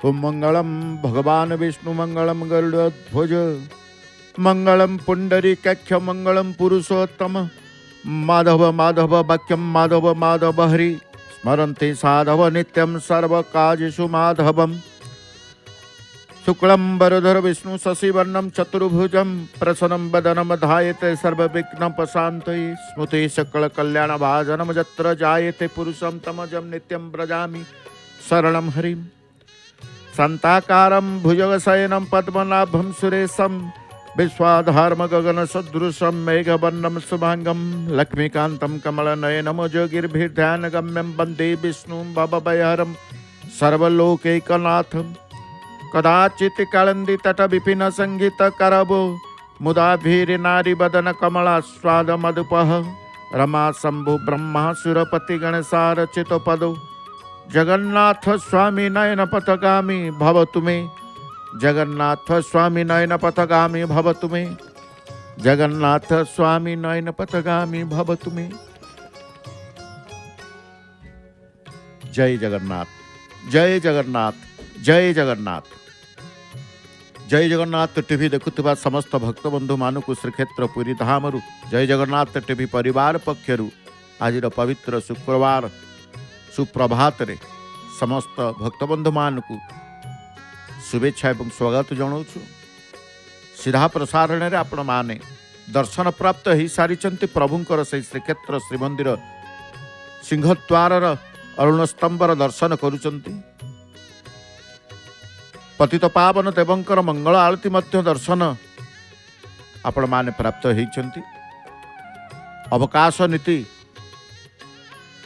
ओम मंगलम भगवान विष्णु मंगलम गरुड़ध्वज मंगलम पुंडरीकाक्ष मंगलम पुरुषोत्तम माधव माधव वाक्यम माधव माधव हरि स्मरन्ते साधव नित्यं सर्वकार्येषु माधवम् शुक्लं वरधर विष्णु शशिवर्णं चतुर्भुजं प्रसन्नं वदनं ध्यायते सर्वविघ्नोपशान्तये स्मृते सकलकल्याणभाजनं यत्र जायते पुरुषं तमजं नित्यं व्रजामि शरणं हरिं शान्ताकारं भुजगशयनं पद्मनाभं सुरेशं विश्वाधार्म गगन सदृशं मेघवर्णं शुभांगं लक्ष्मीकान्तं कमलनयनं योगिर्भिर्ध्यानगम्यं वन्दे विष्णुं भवभयहरं सर्वलोकैकनाथं कदाचित् कालिन्दी तट विपिन संगीत करबो मुदाभिर्नारी बदन कमलास्वाद मधुपः रमा शंभु ब्रह्मा सुरपति गणेशार चितपदो जगन्नाथ स्वामी नयन पथगामी भवतु मे जगन्नाथ स्वामी नयन पथगामी भवतु मे जगन्नाथ स्वामी नयन पथगामी भवतु मे। जय जगन्नाथ जय जगन्नाथ जय जगन्नाथ जय जगन्नाथ टीवी देखुवा समस्त भक्त बंधु मानू श्रीक्षेत्र पुरी धाम जय जगन्नाथ टीवी परिवार पक्षर आज पवित्र शुक्रवार सुप्रभात रे समस्त भक्तबंधु मान को शुभेच्छा एवं स्वागत जनाऊँ। सीधा प्रसारण में आपण माने दर्शन प्राप्त हो सारी प्रभुंकर से श्रीक्षेत्र श्रीमंदिर सिंहद्वार अरुण स्तंभर दर्शन करुचंती। पतित पावन देवंकर मंगल आरती मध्य दर्शन आपण माने प्राप्त होइचंती। अवकाश नीति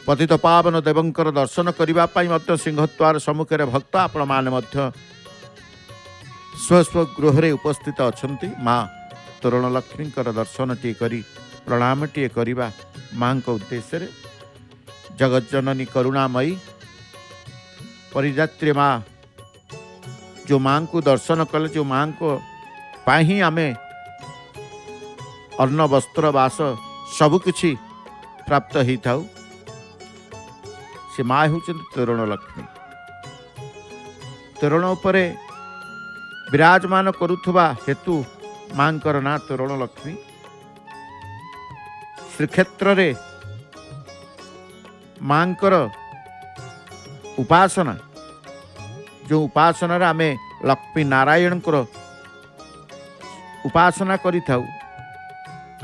पतित पावन देवंकर दर्शन करिबा पई मध्य सिंहद्वार सम्मुखें भक्त आपण माने मध्य स्व स्व गृह उपस्थित अछंती। माँ तोरण लक्ष्मी दर्शन टी करी प्रणाम टी करिबा माँ को उद्देश्य रे जगज्जननी करुणामयी परिजात्री माँ जो माँ को दर्शन कले जो माँ को पाही आमे अन्न वस्त्र वास सबकिछि प्राप्त ही थाउ से माँ होचंती तोरण लक्ष्मी। तोरण उपरे विराजमान करुथुवा हेतु मांकर ना तोरण लक्ष्मी। श्रीक्षेत्र रे मांकर उपासना जो उपासना रे आमे लक्ष्मी नारायण उपासना करि थाउ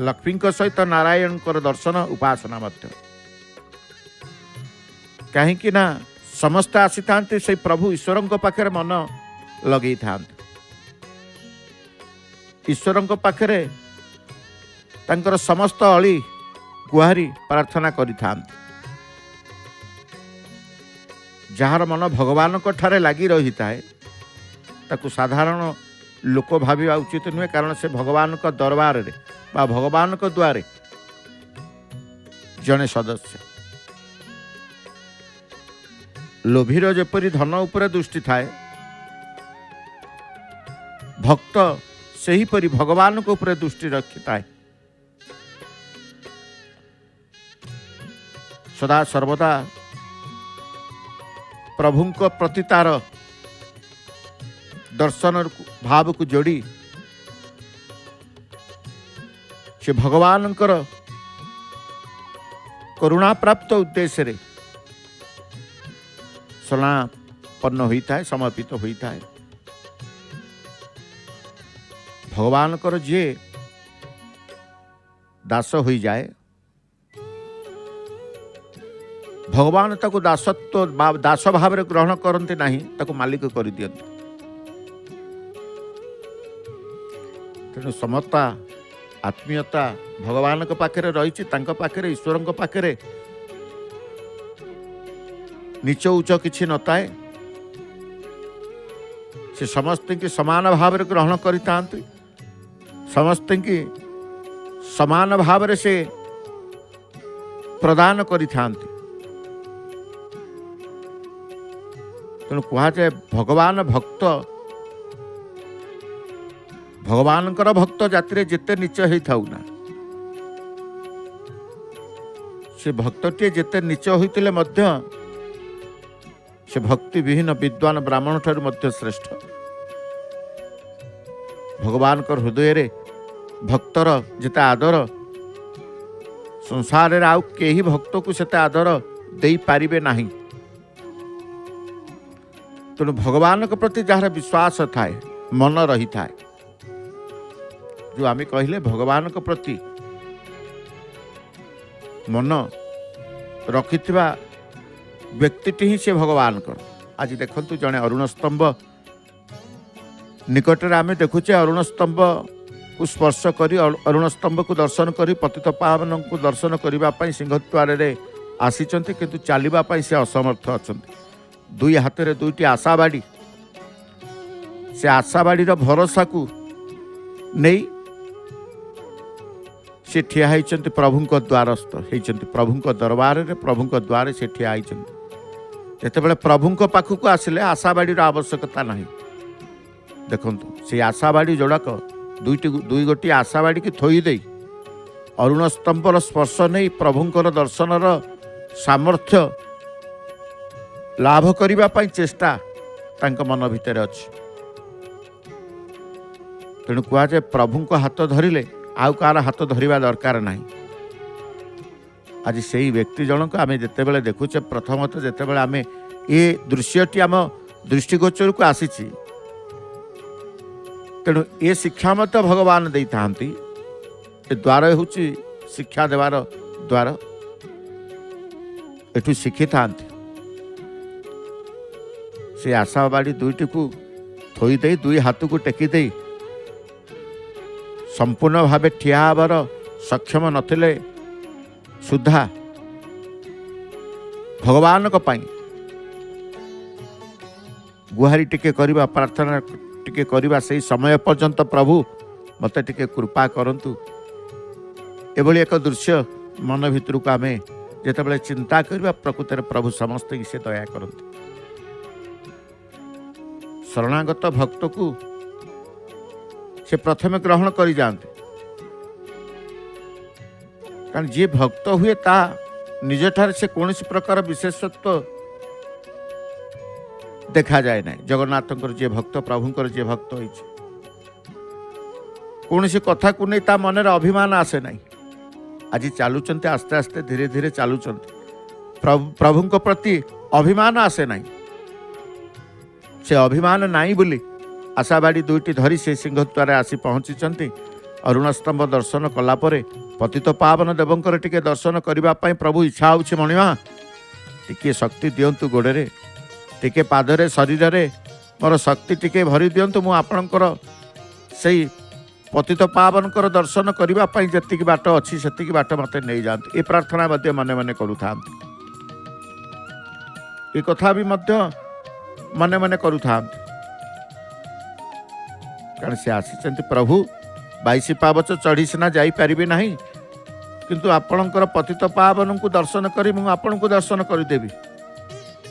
लक्ष्मी सहित नारायण दर्शन उपासना मध्य कहीं ना समस्त आसी था से प्रभु ईश्वर पाखे मन लगे था ईश्वर पाखे तांकर समस्त अली गुहारी प्रार्थना करि थांती। जार मन भगवान को ठारे लगी रही थाए ताकू साधारण लोक भाविबा उचित नुहे कारण से भगवान को दरबार रे बा भगवान को द्वारे जने सदस्य। लोभीर जेपरी धन उपरे दृष्टि थाए भक्त सही परी भगवान को ऊपर दृष्टि रखी थाए। सदा सर्वदा प्रभु को प्रति तार दर्शन भाव को जोड़ी से भगवान करुणा प्राप्त उद्देश्य रे समापन्न होता है समर्पित होता है। भगवान कर जे दास हो जाए भगवान ताको दासत्व दास भाव में ग्रहण करते नहीं ताको मालिक कर दियंते। तेणु समता आत्मीयता भगवान के पाखे रही पाखे ईश्वर पाखे नीच उच्च किछि नताए से समस्त की समान भाव में ग्रहण करता समस्त की समान भाव से प्रदान करता। तेणु कहुए भगवान भक्त भगवान भक्त जाति जिते नीच हो थाउ ना से भक्तटे जिते नीच होते से भक्ति विहीन विद्वान ब्राह्मण ठारू मध्य श्रेष्ठ। भगवान को हृदय रे भक्तर जिते आदर संसार रे आउ केही भक्त को सेते आदर दे पारिबे नाही। तेणु भगवान के प्रति जार विश्वास थाए मन रही थाए, जो आम कहले भगवान के प्रति मन रखिथिबा व्यक्तिटी ही से भगवान कर। आज देखंतु जने अरुण स्तंभ निकटरे आम देखुचे अरुण स्तंभ को स्पर्श करी अरुण स्तंभ को दर्शन करी पतित पावन को दर्शन करने सिंहद्वार रे आसीचंती, किंतु चलिबा पई से असमर्थ अछंती। दुई हाथ रे दुईटी आशाबाड़ी, से आशाबाड़ीर भरोसा को नहीं से ठिया होइचंती प्रभुंको द्वारस्थ होइचंती। प्रभुंको दरबार रे प्रभुंको द्वारे से ठिया होइचंती। जेतेबेले प्रभुंको पाखक आसिले आशाबाड़ीर आवश्यकता नहीं। देखंतु से आशाबाड़ी जोड़ाक दुई गोटी आशाबाड़ी की थोई दे अरुण स्तंभर स्पर्श नहीं प्रभुंकर दर्शनर सामर्थ्य लाभ करिबा पई चेष्टा तांक मन भितर अछि। तेणु कह जाए प्रभुंको हाथ धरिले आउ कार हाथ धरिबा दरकार नहीं। आज से ही व्यक्ति जनक आम जितेबाला देखुचे प्रथमतः जितेबाला आम ये दृश्यटी आम दृष्टिगोचर को आसी, तेणु ये शिक्षा मत भगवान दे था। द्वार हूँ शिक्षा देवार द्वार, एठू शिखी था। से आशाबाड़ी दुईटी को थोई दे दुई हाथ को टेकी दे संपूर्ण भाव ठिया हबार सक्षम नथिले सुधा भगवान को पाई गुहारी टिके करबा प्रार्थना टिके करबा से समय पर्यंत प्रभु मते टिके कृपा करंतु। एभली एक दृश्य मन भितर को आमे जेतेबेले चिंता करबा प्रकृतिर प्रभु समस्त से दया करंतु। शरणागत भक्त को से प्रथम ग्रहण करी जाते, कारण जी भक्त हुए ता निज ठार से कौन प्रकार विशेषत्व देखा जाए ना। जगन्नाथ जी भक्त प्रभुंकर जी भक्त हो कौन कथा को नहीं ता मन अभिमान आसे ना। आज चलुंट आस्ते आस्ते धीरे धीरे चलुंट प्रभु प्रति अभिमान आसे ना। से अभिमान नहीं बोली आशाबाड़ी दुईटी धरी से सिंहद्वार आसी पहुंची। अरुण स्तंभ दर्शन कलापर पतित पावन देवंकर टिके दर्शन करने प्रभु इच्छा होछि मणिमा टिके शक्ति दियंतु गोड़े टिके पादरे शरीर रे मोर शक्ति टिके भरी दियंतु मु आपणकर सेई पतित पावनकर दर्शन करने जतिक बाट अच्छी सेतिक बाट मते नहीं जाते। ये प्रार्थना मध्य मने मने करूथा। ये कथा भी मध्य मने मने करूथा, कारण से आसी प्रभु 22 पावच चढ़ी सिना जाई पारिबे नहीं, किंतु आपणकर पतित पावन को दर्शन करी मु आपण को दर्शन करदेवी।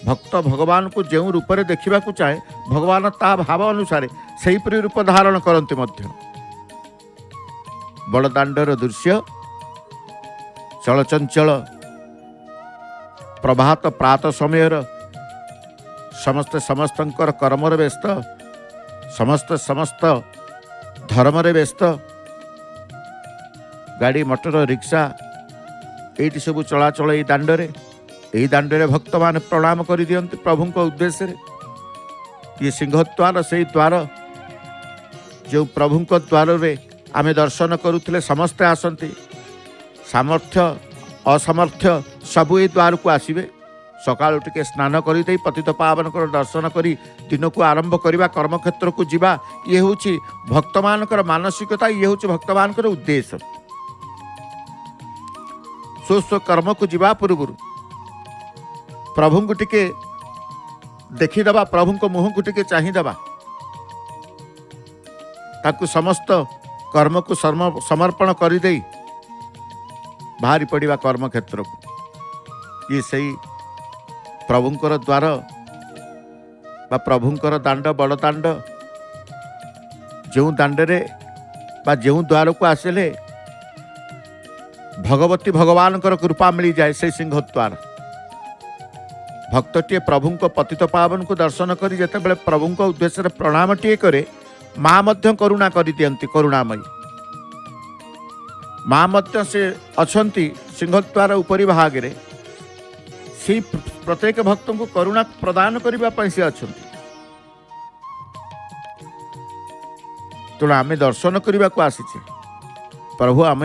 भक्त भगवान को जो रूप में देखा चाहे भगवान ता भाव अनुसार से रूप धारण करते। बड़दाण्डर दृश्य चलचंचल प्रभात प्रात समय समस्त समस्तंकर कर्मर व्यस्त समस्त समस्त धर्म रे व्यस्त गाड़ी मोटर रिक्शा ये सब चलाचल यही दाण्डे भक्त मान प्रणाम कर दियंती प्रभु उद्देश्य। ये सिंहद्वार से द्वार जो प्रभु द्वार रे आमे दर्शन करुले समस्ते आसती सामर्थ्य असमर्थ्य सबू ये द्वार को आसबे। सकाल टिके स्नान करदे पतित पावन दर्शन करी दिन को आरंभ करवा कर्मक्षेत्र को जीवा ये हूँ भक्त मान मानसिकता, ये हूँ भक्त मान उद्देश्य। स्व कर्म को जीवा पूर्व प्रभु को टिके देखीदबा प्रभु को मुह को टिके चाहिदबा ताकू समस्त कर्म को समर्पण कर दे बाहरी पड़ा कर्मक्षेत्र को। ये सही प्रभुंकर द्वार बा प्रभुंकर दाण्ड बड़ दाण्ड जो दाण्डे बा जो द्वार को आसिले भगवती भगवान कृपा मिल जाए से सिंहद्वार भक्तटीए प्रभु को पतित पावन को दर्शन करी जेतेबेले प्रभु को उद्देश्य प्रणाम टीए करे माँ मध्य करुणा कर दियंती करुणामयी माँ मध्य से अछंती सिंहद्वार उपरी भाग रे से प्रत्येक भक्त को करुणा प्रदान करने से अछंती तेणु आम दर्शन करने को आसीचे प्रभु आम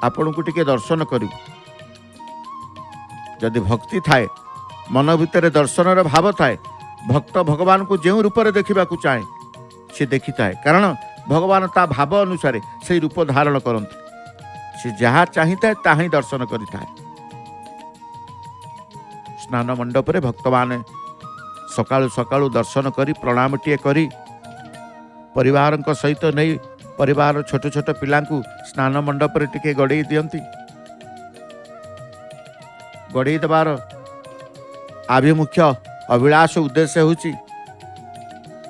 आपण को टिके दर्शन करू जदि भक्ति थाए मन भितर दर्शन भाव थाए भक्त भगवान को जो रूप में देखा चाहे सी देखी थाए कारण भगवान ता भाव अनुसार से रूप धारण करते से जहाँ चाहिए ताहा ही दर्शन करें स्नान मंडप रे भक्त माने सकाळु सकाळु दर्शन करी प्रणाम टीए करी परिवार सहित नहीं परिवार छोट छोट पिला स्नान मंडप रे टिके गड़े दियंती गड़े देवार आभिमुख्य अभिलाष उद्देश्य होची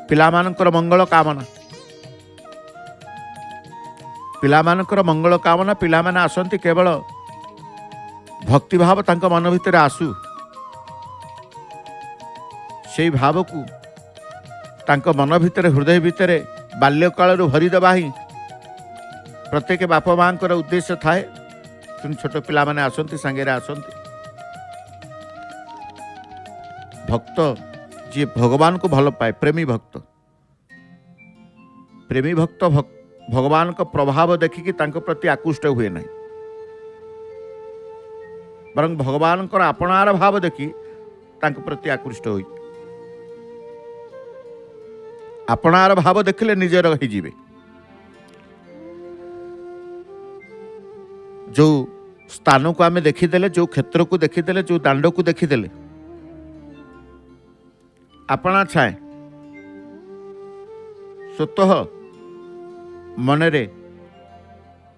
पिलामानकर मंगल कामना पिलामानकर मंगल कामना पिला माने आसंती केवल भक्ति भाव तांको मन भितर आसू से भाव को तांको मन भितर हृदय भितर बाल्यकाल भरीदेवा ही प्रत्येक बाप माँ उद्देश्य थाए छोट पिला माने आसंती सांगे आसंती भक्त जी भगवान को भल पाए प्रेमी भक्त भगवान का प्रभाव देखिकी तांको प्रति आकृष्ट हुए नहीं बरं भगवान को आपणार भाव देखी तांको प्रति आकृष्ट हुई आपणार भाव देखिले निजर हो जीवे जो स्थान को आमे देखीदेले जो क्षेत्र को देखीदेले जो दांड को देखीदेले आपणा छाए स्वतः मनरे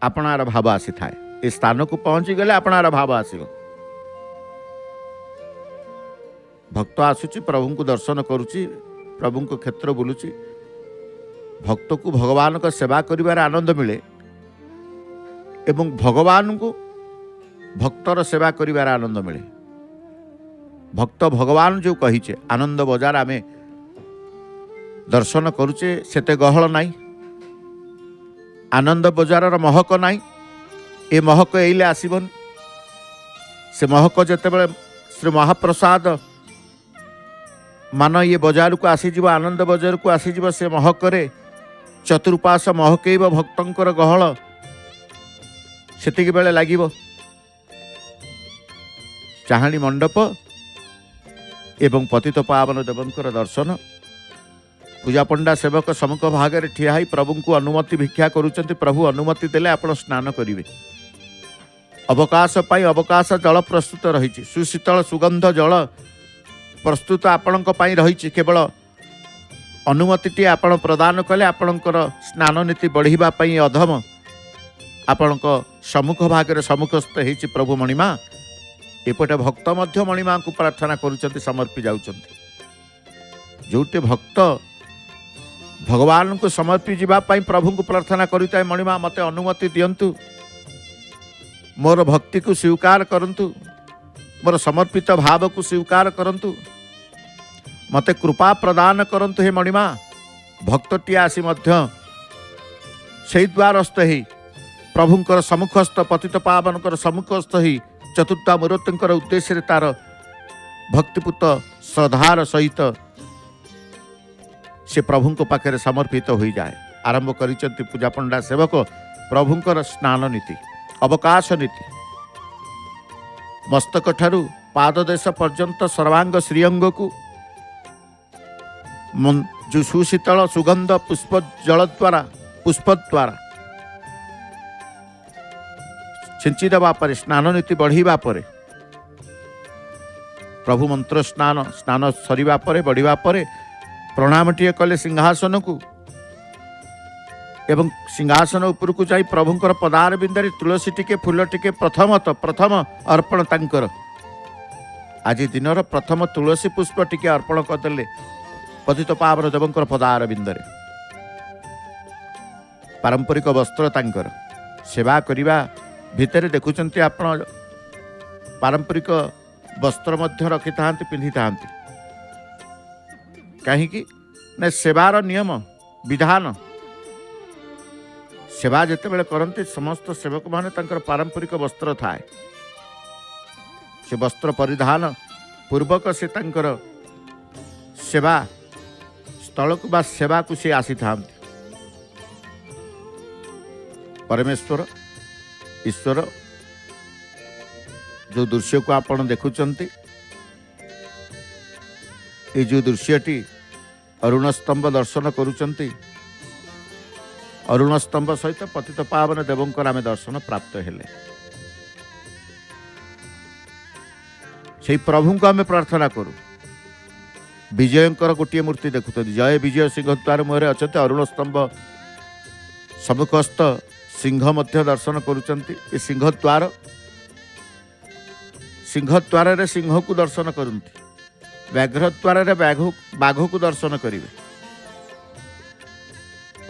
आपणार भाव आसी थाए ए स्थान को पहुंची गले आपणार भाव आसीगो भक्त आसुची प्रभु को दर्शन करुची प्रभु को क्षेत्र बुलुची भक्त को भगवान का सेवा करिवार आनंद मिले एवं भगवान को भक्तर सेवा करिवार आनंद मिले भक्त भगवान जो कहीचे आनंद बजार आमे दर्शन करुचे सेते गहल नाई आनंद बजार महक नाई ए महक एइले आसीबन से महक जेतेबेले श्री महाप्रसाद मान ये बजार को आसीजिब आनंद बजार को आसीजिब से महकरे चतुर्पाश महकेब भक्तंकर गहल सेतिक बेले लागिब चाहाणी मंडप एवं पतित पावन देवंकर दर्शन पूजा पंडा सेवक सम्मुख भागे ठिया ही प्रभु को अनुमति भिक्षा करुचंती प्रभु अनुमति देले आपण स्नान करिवे अवकाश पाई अवकाश जल प्रस्तुत रही सुशीतल सुगंध जल प्रस्तुत आपणक पाई रही केवल अनुमति आपण प्रदान कले आपणकर स्नान नीति बढ़िबा पाई अधम आपणक सम्मुख भागे सम्मुखस्थ होइछि प्रभु मणिमा एपटे भक्त मध्य मणिमा को प्रार्थना करुचंती समर्पी जाउचंती जोटे भक्त भगवान को समर्पी जीवा पाई प्रभु को प्रार्थना करिताय मणिमा मते अनुमति दियंतु मोर भक्ति को स्वीकार करंतु मोर समर्पित भाव को स्वीकार करंतु मते कृपा प्रदान करंतु हे मणिमा भक्तटी आसी मध्य से द्वारस्थ ही प्रभुंकर सम्मुखस्थ पतित पावनकर सम्मुखस्थ ही चतुर्था मूर्तिंकर उद्देश्य तार भक्तिपुत श्रद्धार सहित से प्रभु को पाखे समर्पित हो जाए आरंभ करिसेंती पूजा पंडा सेवक प्रभुंकर स्नान नीति अवकाश नीति मस्तक ठारू पाददेश पर्यंत सर्वांग श्रीअंग को जो सुशीतल सुगंध पुष्प जल द्वारा पुष्प द्वारा छिंची देवा पर स्नान नीति बढ़िबा पर प्रभु मंत्र स्नान स्नान सरिबा पर बढ़िबा पर प्रणाम टीए कले सिंहासन को एवं सिंहासन उपर को जाई प्रभुंकर पदार बिंदरी तुलसी टिके फूल टिके प्रथम अर्पण तांकर आज दिनर प्रथम तुलसी पुष्प टिके अर्पण करदेले पतित पावन देवंकर पदार बिंदरे पारंपरिक वस्त्र तांकर सेवा करिबा भितर देखुचंती आपण पारंपरिक वस्त्र मध्य रखि था पिंधि था कहीं ना सेवार नियम विधान सेवा जिते बड़े करते समस्त सेवक माने तांकर पारंपरिक वस्त्र थाए से वस्त्र परिधान पूर्वक से तांकर सेवा स्थल को बा सेवा को से आसी था परमेश्वर ईश्वर जो दृश्य को आपण देखुंत ये जो दृश्यटी अरुण स्तंभ दर्शन करुंच अरुण स्तंभ सहित पतित पावन देवंकर आमे दर्शन प्राप्त हेले से प्रभु को आमे प्रार्थना करूँ विजयंकर गोटे मूर्ति देखुं जय विजय सिंह द्वार मुहरे अच्छा अरुण स्तंभ सम्मुखस्थ सिंह मध्य दर्शन करुँच सिंह द्वार सिंह को दर्शन करती व्याघ्र द्वार बाघ को दर्शन करेंगे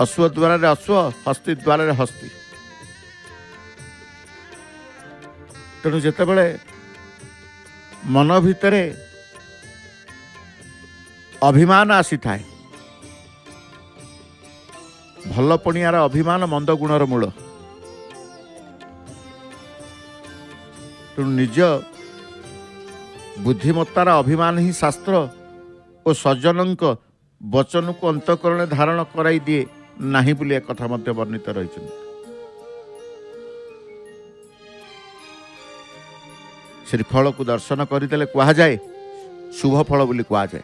अश्व द्वार अश्व हस्ती द्वार हस्ती तेणु जितेबले मन भितर अभिमान आसी थाए भल पणियार अभिमान मंद गुणर मूल तेणु निज बुद्धिमत्तार अभिमान ही शास्त्र और सज्जनक वचन को अंतकरण धारण कराई दिए नहीं बोली एक कथा मध्य वर्णित रही श्रीफल को दर्शन करदे कह जाए शुभ फल बोली कह जाए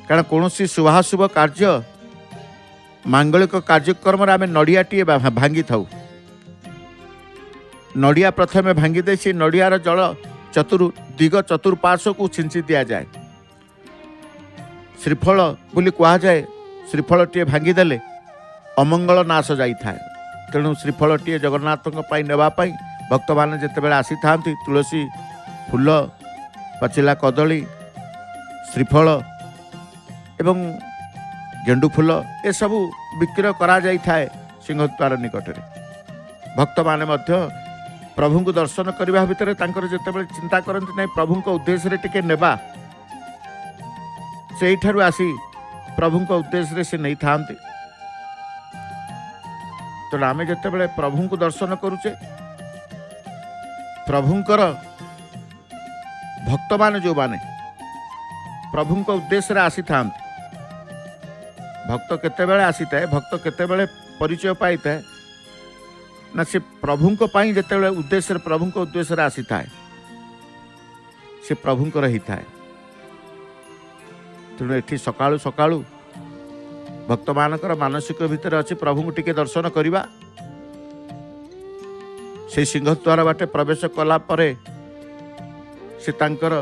कारण कौन शुभाशुभ कार्य मांगलिक कार्यक्रम आम नड़ियाटे भांगी था नड़िया प्रथम भांगी दे से नड़ियार जल दिग चतुर्पार्श्व को छिंची दि जाए श्रीफल बोली कह जाए श्रीफल टी भांगीदेले अमंगल नाश जाए तेणु श्रीफल टी जगन्नाथ नापी भक्त मैंने जिते बड़े आसी था तुलसी फूल पाचिला कदली श्रीफल एवं गेंडु फूल ए सबू बिक्रय करा जाई थाए सिंहद्वार निकट में भक्त माने मध्य प्रभु को दर्शन करने भितर जिते चिंता करती ना प्रभु उद्देश्य टिके नेबा से आसी प्रभु उद्देश्य से नहीं था तेणु आम जिते प्रभु को दर्शन करुचे प्रभुंकर भक्त माने जो माने प्रभु उद्देश्य आसी था भक्त केतेबेले आसी थाए भक्त केतेबेले परिचय पाई थाए ना से प्रभु जिते उद्देश्य प्रभु उद्देश्य आसी थाए से प्रभुंकर ही थाए तेणु एठी सकाळु सकाळु भक्त मानकर मानसिक भितर अच्छी प्रभु को टिके दर्शन करवा से सिंहद्वार बाटे प्रवेश कला परे से तांकर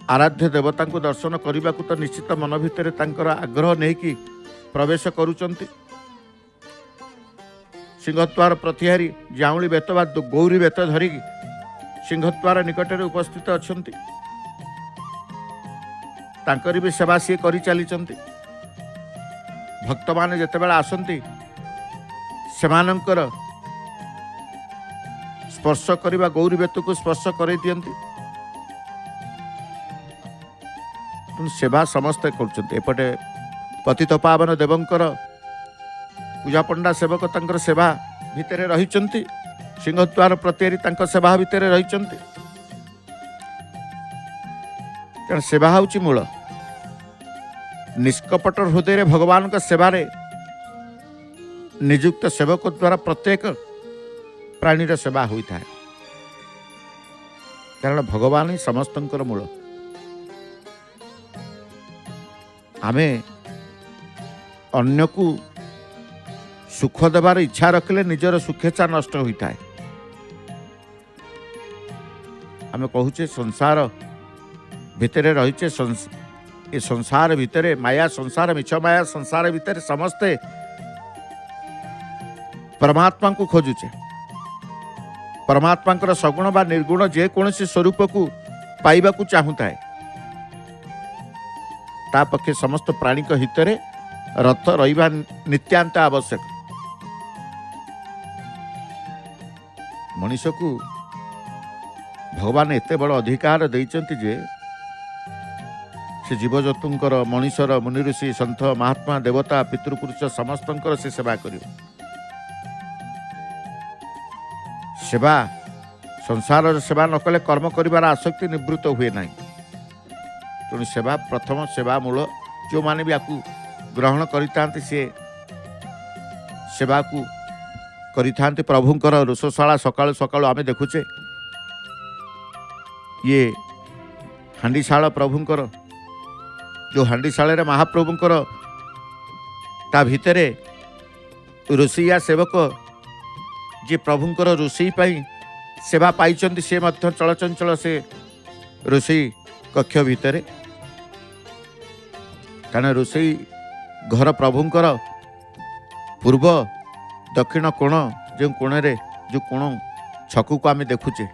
आराध्य देवता को दर्शन करने को तो निश्चित मन भितर तांकर आग्रह नहीं कि प्रवेश करुचंती सिंहद्वार प्रतिहारी जाऊली बेत बा गौरी बेत धरिकी सिंहद्वार निकट में उपस्थित अछंती तांकर भी सेवा सी करि चलीचंती भक्त माने जेते बेला आसंती सेमानंकर स्पर्श करवा गौरी बेत को स्पर्श कर दियंती सेवा समस्ते करपटे पतित पावन देवंकर पूजा पंडा सेवक तंकर सेवा भितर रही सिंहद्वार प्रतिहारी तंक सेवा भितर रही कारण सेवा हूँ मूल निष्कपट हृदय भगवान का सेवारे नियुक्त सेवक द्वारा प्रत्येक प्राणीर सेवा होता है कारण भगवान ही समस्तंकर मूल आमे अन्य को सुख देवार इच्छा रखले निजर सुखेच्छा नष्ट होता है आमे कहूचे संसार भितरे रहीचे ये संसार भितरे माया संसार मिछ माया संसार भितरे समस्ते परमात्मा को खोजुचे परमात्मा सगुण बा निर्गुण जे कौन स्वरूप को पाइबा को चाहूता है ता पक्षे समस्त प्राणी हितरे रथ रहिबा नित्यांत आवश्यक मनुष्य को भगवान एते बड़ अधिकार देइचंती जे से जीवजंतुंकर मनीषर मुनि ऋषि सन्थ महात्मा देवता पितृपुरुष समस्तंकर से सेवा करियो। सेवा संसार सेवा न कले कर्म करिवार आसक्ति निवृत्त हुए नहीं। तेणु सेवा प्रथम सेवा मूल जो माने भी आपको ग्रहण करितांती से सेवा को करिथांती। प्रभुंकर रोषशाला सकाळु सकाळु आमे देखुचे ये हांडीशाला प्रभुंकर जो हांडीशाला महाप्रभुंकर ता भितरे रोषैया सेवक जे प्रभुंकर रोषई पाई सेवा पाइचंती से मध्य चलचंचल से रोषई कक्ष भितरे कारण रोषई घर प्रभुंकर पूर्व दक्षिण कोण जो कोण जो कोण छकु को आम देखुचे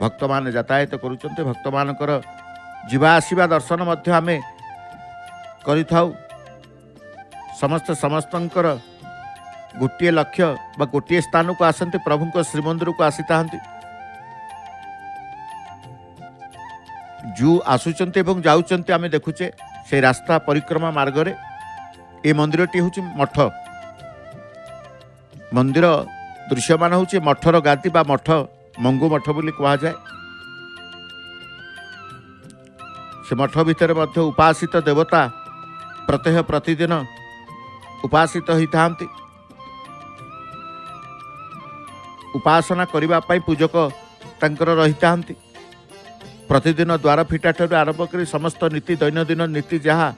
भक्त मान यातायात करुचंते। भक्त मानकर जीवा आसीबा दर्शन मध्य आमे करिथाउ। समस्त समस्तंकर गोटे लक्ष्य बा गोटे स्थान को आसते प्रभु को श्रीमंदिर को आसी था जो आसुचंते एवं जाउचंते आमे देखुचे से रास्ता परिक्रमा मार्ग रे ए मंदिरटी होची मठ। मंदिर दृश्यमान होची मठर गादी बा मठ मंगू मठ बोली कहा जाए। से मठ भितर मध्य उपासित देवता प्रत्यह प्रतिदिन उपासित होता उपासना करने पाई पूजक तांकर रही था। प्रतिदिन द्वार फिटा ठार आरंभ कर समस्त नीति दैनंदिन नीति जहाँ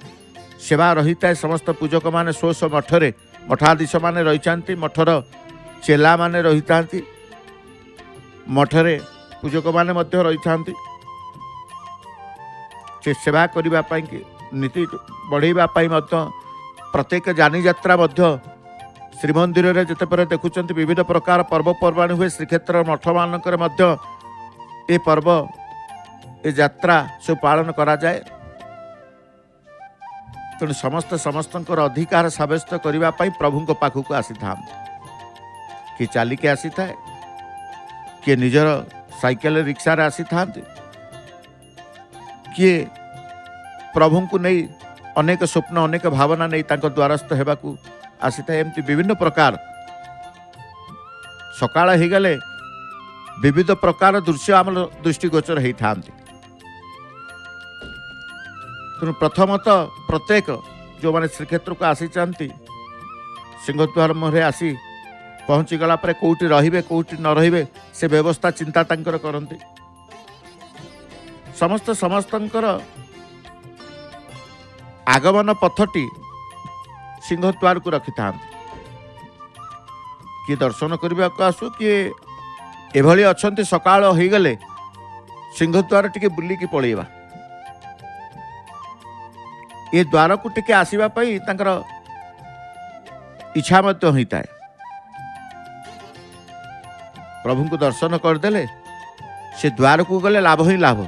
सेवा रही है समस्त पूजक माने स्व स्व मठरे मठाधीश माने रही मठर चेला माने रही था मठरे पूजक माने मध्य रही था से सेवा करने नीति बढ़ाइबा प्रत्येक जानी यात्रा मध्य श्रीमंदिर में जिते पर देखुं विविध प्रकार पर्वपर्वाणी हुए श्रीक्षेत्र मठ मानकर मध्य ए पर्व ए यात्रा सब पालन करा जाए। तेणु समस्त समस्तंकर अधिकार सब्यस्त करने प्रभु पाखक आसी था। किए चलिके आसी थाए किए निजर साइकेल रिक्शा रे आसी था किए प्रभु को नहीं अनेक स्वप्न अनेक भावना नहीं तांको द्वारस्थ हेबाकू आसी था। एमती विभिन्न प्रकार सकाळ हो गले विविध प्रकार दृश्य आम दृष्टिगोचर होता। तेणु प्रथमतः प्रत्येक जो मैंने श्रीक्षेत्र को आसी चाहती सिंहद्वार मुहरे आसी पहुँची गला पर कौटी रहिबे कौटी न रहिबे से व्यवस्था चिंता तांकर करती। समस्त समस्तंकर आगमन पथटी सिंहद्वार को रखि था। किए दर्शन करने को आसु किए एभली अच्छा सकाळ हो गले सिंहद्वार टिके बुलिकी पलैबा ये द्वार को टिके आसवा तांकर इच्छा मत होता है। प्रभु को दर्शन करदेले से द्वार को गले लाभ ही लाभ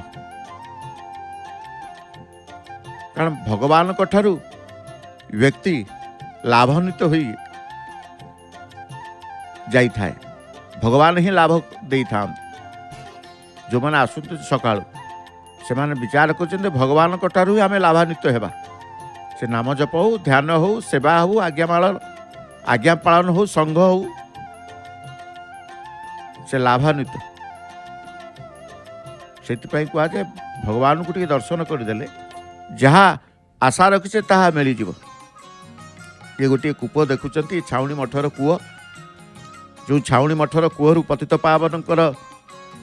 कारण भगवान ठारू व्यक्ति लाभान्वित हो जाई थाए भगवान ही लाभ दे था। जो मैंने आसुत सकाळु से माने विचार कर भगवान ठारू आम लाभान्वित होगा से नाम जप हो ध्यान हो सेवा हो आज्ञा पालन हो संघ हो से लाभान्वित से कह जाए भगवान को टे दर्शन करदे जहाँ आशा रखिचे ताहा मिल जीव। ये गोटे कूप देखुंत छाउणी मठर कूह जो छाउणी मठर कूहर पतित पावनकर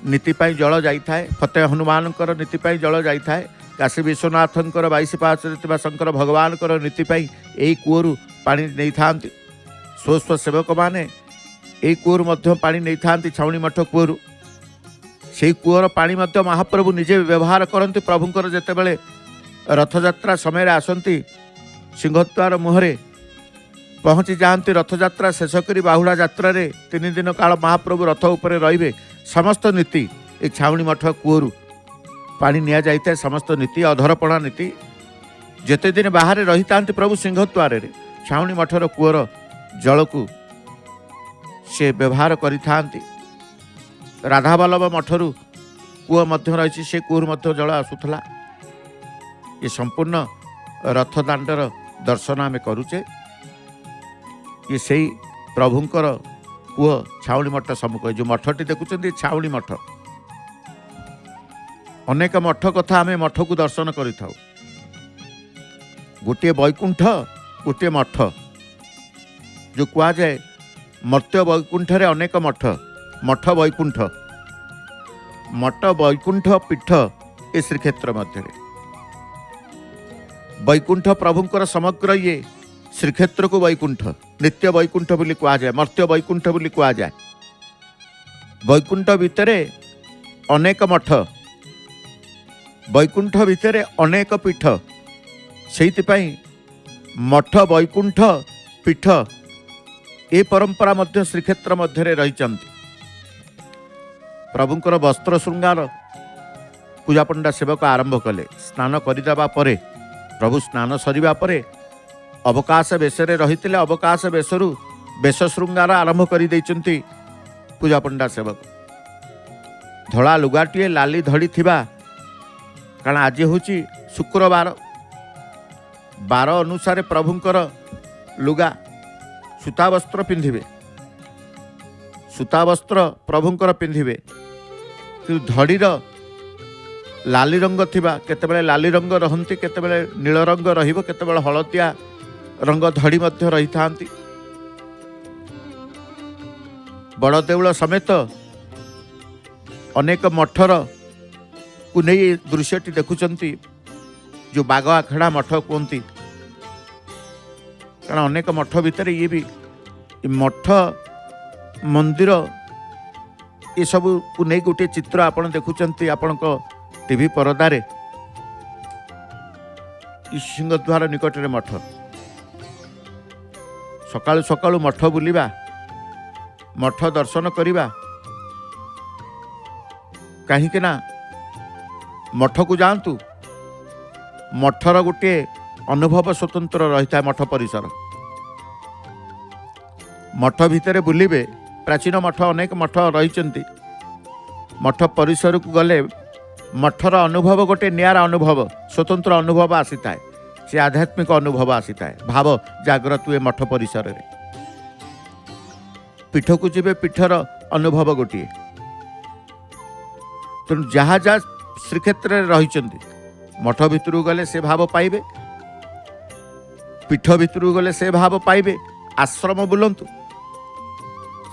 नीति जल जाए फतेह हनुमान नीति जल जाए काशी विश्वनाथंकर 22 पाचरे शंकर भगवान नीति यही कूहर पानी नहीं था। स्व स्व सेवक मैंने यही कूहर मध्य पानी नहीं था छाउणी मठ कूहर से कूहर पानी मध्य महाप्रभु निजे व्यवहार करते। प्रभुंकर जितेबाला रथयात्रा समय आसती सिंहद्वार मुहरे पहुँची जाती रथयात्रा शेष कर बाहुड़ा यात्रा 3 दिन काल महाप्रभु रथ उपरे रहिबे समस्त नीति ए छाउणी मठ कूहर पानी निया जाइए समस्त नीति अधरपणा नीति जेते दिन बाहर रही था प्रभु सिंहद्वार छाउणी मठर कूहर जल को से व्यवहार करि थांती। राधावल्लभ मठरू कूह मध्य रही से कूह मध्य जल आसूला। ये संपूर्ण रथदाण्डर दर्शन आम करुचे। ये से प्रभुंकर कूह छाउणी मठ सम्मुख जो मठटी देखुं छाउणी मठ। अनेक मठ कथा आम मठ को दर्शन करि थाउ। गोटे वैकुंठ गोटे मठ जो कह जाए मर्त्य वैकुंठ रे अनेक मठ मठ वैकुंठ मठ वैकुंठ पीठ ए श्रीक्षेत्र मध्य वैकुंठ प्रभुंकर समग्र ये श्रीक्षेत्र को वैकुंठ नित्य वैकुंठ बोली कह जाए मर्त्य वैकुंठ बोली कह जाए। वैकुंठ भितरे अनेक मठ वैकुंठ भितरे अनेक पीठ से मठ वैकुंठ पीठ ए परंपरा मध्य श्रीक्षेत्र मध्य रही। प्रभुंकर वस्त्र श्रृंगार पूजा पंडा सेवक आरंभ कले। स्नान करदेवा परे प्रभु स्नान सरिबा परे अवकाश बेशरे रही अवकाश बेशरू बेश श्रृंगार आरंभ कर पूजा पंडा सेवक। धड़ा लुगाटीए लाली धड़ी थिबा कारण आज हूँ शुक्रवार बार अनुसार प्रभुंकर लुगा सूता वस्त्र पिंधिबे सूता वस्त्र प्रभुंकर पिंधिबे कि धड़ीर लाली रंग थिबा केतेबेले लाली रंग रहंती केतेबेले नील रंग रहिबो केतेबेले हलदिया रंग धड़ी मध्य रही थांती। बड़ देउळ समेत अनेक मठर को नहीं दृश्यटी देखुंती जो बाग आखड़ा मठ कहती। कारण अनेक मठ भितर ये भी मठ मंदिर ये सब को नहीं गोटे चित्र आपण देखुंती आपण टीवी परदारे सिंहद्वार निकट में मठ सकाळु सकाळु मठ बुलिबा मठ दर्शन करिबा कहीं ना मठ को जातु मठर गोटे अनुभव स्वतंत्र रही है। मठ परिसर मठ भितर बुलिबे प्राचीन मठ अनेक मठ रही मठ परिसर को गले मठर अनुभव गोटे नियारा अनुभव स्वतंत्र अनुभव आसी थाए। से आध्यात्मिक अनुभव आसी थाए भाव जागृत हुए मठ परिसर रे। पीठ को जीवे पीठर अनुभव गोटे तेणु जहाँ जहाँ श्रीक्षेत्र रही मठ भितर गले से भाव पाइबे पीठ भितर गले से भाव पाइबे। आश्रम बुलंतु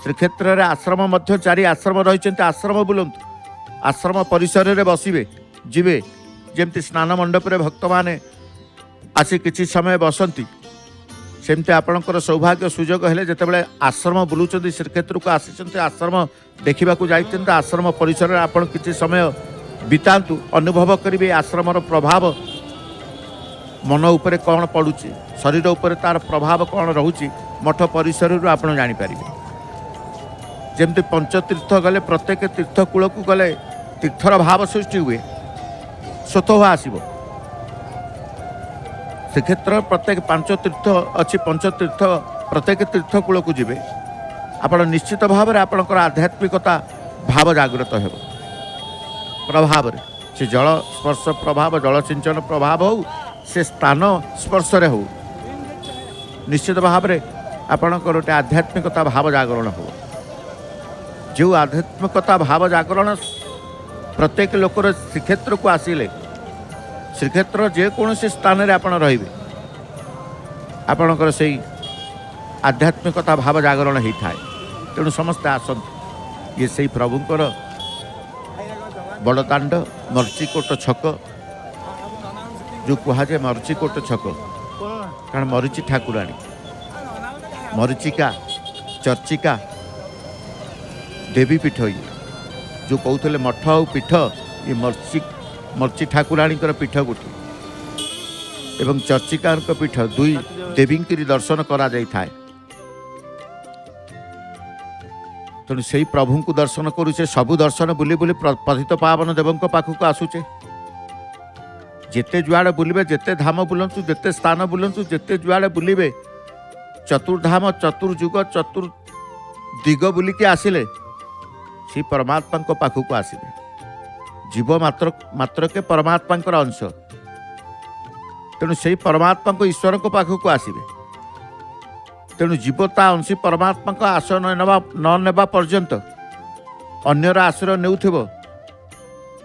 श्रीक्षेत्र रे आश्रम मध्य 4 आश्रम रही आश्रम बुलंतु आश्रम परिसर रे बसिबे जीवे जेमती स्नान मंडप रे भक्त माने आसी किछि समय बसंती सेमती आपणकर सौभाग्य सुजोग हेले जेतेबेले आश्रम बुलुचंती श्रीक्षेत्र को आसीचंती आश्रम देखिबा को जाइचंती आश्रम परिसर रे आपण किछि समय बितांतु अनुभव करिवे आश्रमर प्रभाव मन उपरे कौन पड़ुची शरीर उपरे तार प्रभाव कौन रहुची मठ परिसर रू आपण जानि पारिबे। जेमती पंचतीर्थ गले प्रत्येक तीर्थ कूल को गले तीर्थर भाव सृष्टि हुए स्वतः आसीबो। श्रीक्षेत्र प्रत्येक 5 तीर्थ अच्छी पंचतीर्थ प्रत्येक तीर्थ कूल को जीवे आपण निश्चित भाव में आपणकर आध्यात्मिकता भाव जागृत हेबो प्रभाव रे। से जल स्पर्श प्रभाव जल सिंचन प्रभाव हो से स्थान स्पर्श रे हो निश्चित भाव में आपणकर गोटे आध्यात्मिकता भाव जागरण हो। जो आध्यात्मिकता भाव जागरण प्रत्येक लोकर श्रीक्षेत्र को आसिले श्रीक्षेत्र जेकोसी स्थान रे आपण रहिबे आपणकर से आध्यात्मिकता भाव जागरण होता है। तेणु समस्ते आसत ये से प्रभुंकर बड़दाण्ड मर्चिकोट छक जो कहुए मर्चिकोट छक कारण मरीचि ठाकुराणी मरीचिका चर्चिका देवी पीठ ये जो कहते मठ आ पीठ ये मर्ची ठाकुराणी पीठ गोटे एवं चर्चिका पीठ दुई देवी दर्शन करा जाई थाए। तेणु से प्रभु को दर्शन करुचे सबु दर्शन बुली बुली पतित पावन देवों पाखक आसुचे। जेते जुआड़े बुलिबे जेते धाम बुलंतु जेते स्थान बुलंतु जेते जुआड़े बुलिबे चतुर्धाम चतुर्जुग चतुर्दिग बुलिकी आसिले से परमात्मा पाखक आसवे। जीव मात्र के परमात्मा अंश, तेणु से परमात्मा को ईश्वर को पाखक आसवे। तेणु जीव ता अंशी परमात्मा को आश्रय न नेबा पर्यंत अन्यर आश्रय नेउथिब